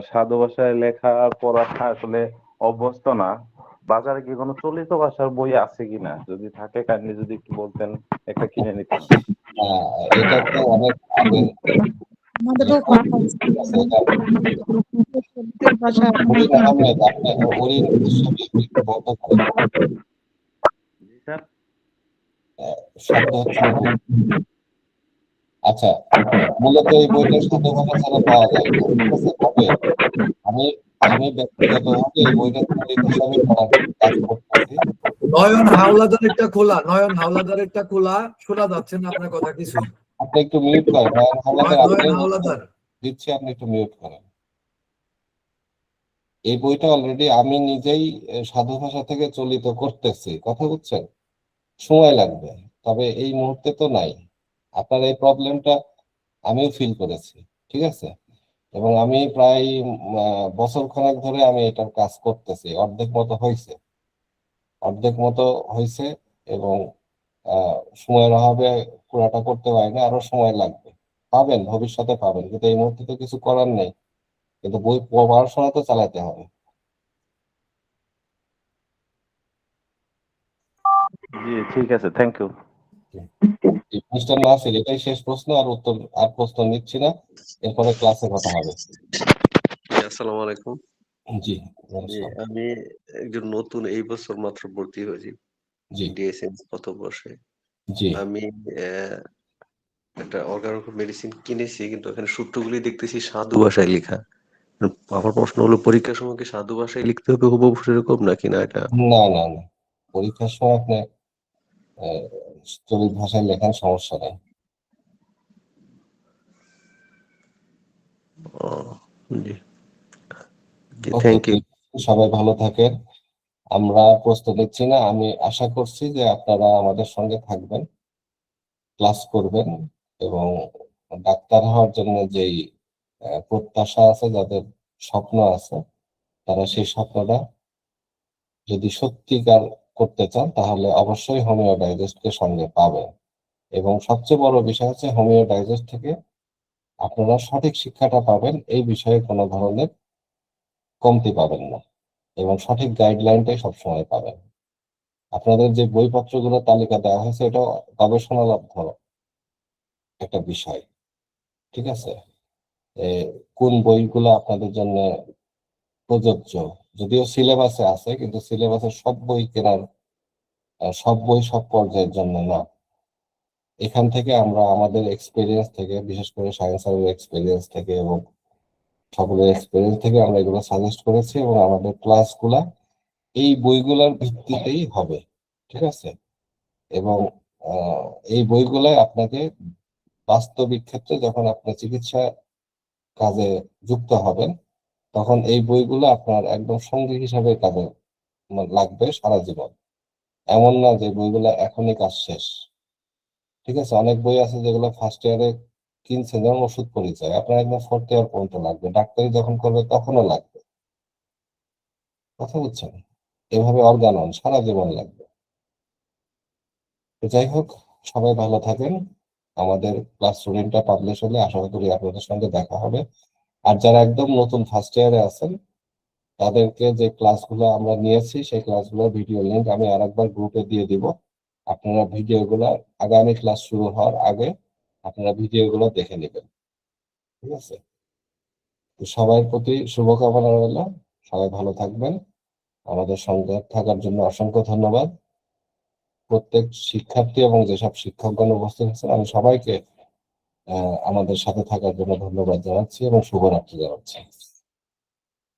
সাধু ভাষায় লেখা পড়া আসলে অভ্যস্ত না। বাজারে কি কোনো চলিত ভাষার বই আছে কিনা, যদি থাকে কাইন্ডলি যদি একটু বলতেন, একটা কিনে নিতাম। এটা তো অনেক আগের আমাদেরও কথা ঠিক আছে। এটা ভাষা অরিন আহমেদ, আপনি অরিন আশরাফি একটু বলতে পারেন। জি স্যার। শব্দ হচ্ছে না খুব। আচ্ছা, মূলত এই বইটা সাধু ভাষা ছাড়া পাওয়া যায় না, ঠিক আছে। তবে আমি আমি ব্যক্তিগতভাবে এই বইটা চলিত ভাষায় পড়ার কাজ করতেছি। নয়ন হাওলাদারেরটা খোলা, নয়ন হাওলাদারেরটা খোলা, শোনা যাচ্ছে না আপনার কথা কিছুই। আপনি একটু মিউট করেন, নয়ন হাওলাদার, নয়ন আপনি হাওলাদার, দিচ্ছি, আপনি একটু মিউট করেন। এই বইটা অলরেডি আমি নিজেই সাধু ভাষা থেকে চলিত করতেছি, কথা বুঝছেন। সময় লাগবে, তবে এই মুহূর্তে তো নাই। আপনার এই প্রবলেমটা আমিও ফিল করেছি, ঠিক আছে। এবং আমি প্রায় বছর খানেক ধরে আমি এটার কাজ করতেছি। অর্ধেক মতো হয়েছে এবং সময়ের অভাবে পুরাটা করতে পারি না, আরো সময় লাগবে। পাবেন, ভবিষ্যতে পাবেন, কিন্তু এই মুহূর্তে তো কিছু করার নেই। কিন্তু বই পড়াশোনা তো চালাতে হবে। জি ঠিক আছে, থ্যাংক ইউ। মিস্টার নাসির, এটাই শেষ প্রশ্ন, আর প্রশ্ন নিচ্ছি না, এরপরে ক্লাসে কথা হবে। আসসালামু আলাইকুম। জি জি, আমি একজন নতুন এই বছর মাত্র ভর্তি হয়েছি জি ডিএসএম প্রথম বর্ষে। জি আমি একটা অর্গানিক মেডিসিন কিনেছি, কিন্তু এখানে সূত্রগুলি দেখতেছি সাধু ভাষায় লেখা। আমার প্রশ্ন হলো, পরীক্ষার সময় কি সাধু ভাষায় লিখতে হবে হুবহু সেরকম নাকি না এটা? না না না, পরীক্ষার সময় আপনি চলিত ভাষায় লেখার সমস্যা নেই। ও, জি জি, ওকে, থ্যাংক ইউ। সবাই ভালো থাকেন। আমরা প্রশ্ন নিচ্ছি না, আমি আশা করছি যে আপনারা আমাদের সঙ্গে থাকবেন, ক্লাস করবেন এবং ডাক্তার হওয়ার জন্য যেই প্রত্যাশা আছে, যাদের স্বপ্ন আছে, তারা সেই স্বপ্নটা যদি সত্যিকার করতে চান তাহলে অবশ্যই হোমিও ডাইজেস্টকে সঙ্গে পাবেন। এবং সবচেয়ে বড় বিষয় হচ্ছে হোমিও ডাইজেস্ট থেকে আপনারা সঠিক শিক্ষাটা পাবেন, এই বিষয়ে কোনো ধরনের কমতি পাবেন না এবং সঠিক গাইডলাইনটাই সবসময় পাবেন। আপনাদের যে বইপত্রগুলো তালিকা দেওয়া হয়েছে, এটা গবেষণালব্ধ একটা বিষয়, ঠিক আছে। কোন বইগুলো আপনাদের জন্য প্রযোজ্য, যদিও সিলেবাসে আছে, কিন্তু সিলেবাসে সব বই কেনার সব বই সব পর্যায়ের জন্য না। এখান থেকে আমরা আমাদের এক্সপিরিয়েন্স থেকে, বিশেষ করে সায়েন্স এর এক্সপিরিয়েন্স থেকে এবং সকলের এক্সপিরিয়েন্স থেকে আমরা এগুলো সাজেস্ট করেছি এবং আমাদের ক্লাসগুলা এই বইগুলোর ভিত্তিতেই হবে, ঠিক আছে। এবং এই বইগুলাই আপনাকে বাস্তবিক ক্ষেত্রে যখন আপনি চিকিৎসা কাজে যুক্ত হবেন, তখন এই বইগুলো আপনার একদম সঙ্গী হিসাবে কাজে লাগবে সারা জীবন। এমন না যে বইগুলো এখনই কাজ শেষ, ঠিক আছে। অনেক বই আছে যেগুলো ফার্স্ট ইয়ারে কিনছেন, যেমন ওষুধ পরিচয়, আপনার একদম 4th ইয়ার পর্যন্ত লাগবে, ডাক্তারি যখন করবে তখনও লাগবে, কথা বুঝছেন। এভাবে অর্গানন সারা জীবন লাগবে। তো যাই হোক, সবাই ভালো থাকেন। আমাদের ক্লাস স্টুডেন্টটা পাবলিশ হলে আশা করি আপনাদের সঙ্গে দেখা হবে। আর যারা একদম নতুন ফার্স্ট ইয়ারে আছেন তাদেরকে যে ক্লাসগুলো আমরা নিয়েছি সেই ক্লাসগুলোর ভিডিও লিংক আমি আরেকবার গ্রুপে দিয়ে দিব। আপনারা ভিডিওগুলো আগামী ক্লাস শুরু হওয়ার আগে আপনারা ভিডিওগুলো দেখে নেবেন, ঠিক আছে? তো সবার প্রতি শুভকামনা রইল, সবাই ভালো থাকবেন। আমাদের সঙ্গে থাকার জন্য অসংখ্য ধন্যবাদ। প্রত্যেক শিক্ষার্থী এবং যেসব শিক্ষকগণ উপস্থিত আছেন আমি সবাইকে আমাদের সাথে থাকার জন্য ধন্যবাদ জানাচ্ছি এবং শুভরাত্রি জানাচ্ছি।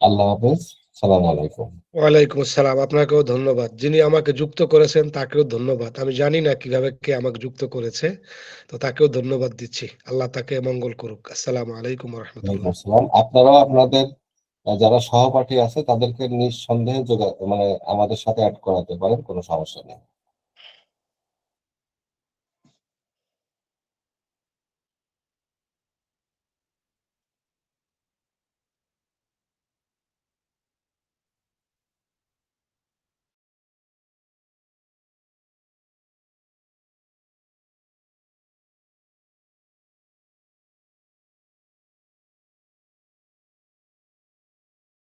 আল্লাহ হাফেজ, সালাম আলাইকুম। ওয়ালাইকুম আসসালাম, আপনাকেও ধন্যবাদ। যিনি আমাকে যুক্ত করেছেন তাকেও ধন্যবাদ। আমি জানি না কিভাবে কে আমাকে যুক্ত করেছে, তো তাকেও ধন্যবাদ দিচ্ছি। আল্লাহ তাকে মঙ্গল করুক। আসসালামু আলাইকুম ওয়া ওয়ালাইকুম রাহমাতুল্লাহ। আসসালাম। আপনারাও আপনাদের যারা সহপাঠী আছে তাদেরকে নিঃসন্দেহে মানে আমাদের সাথে অ্যাড করাতে পারেন, কোনো সমস্যা নেই।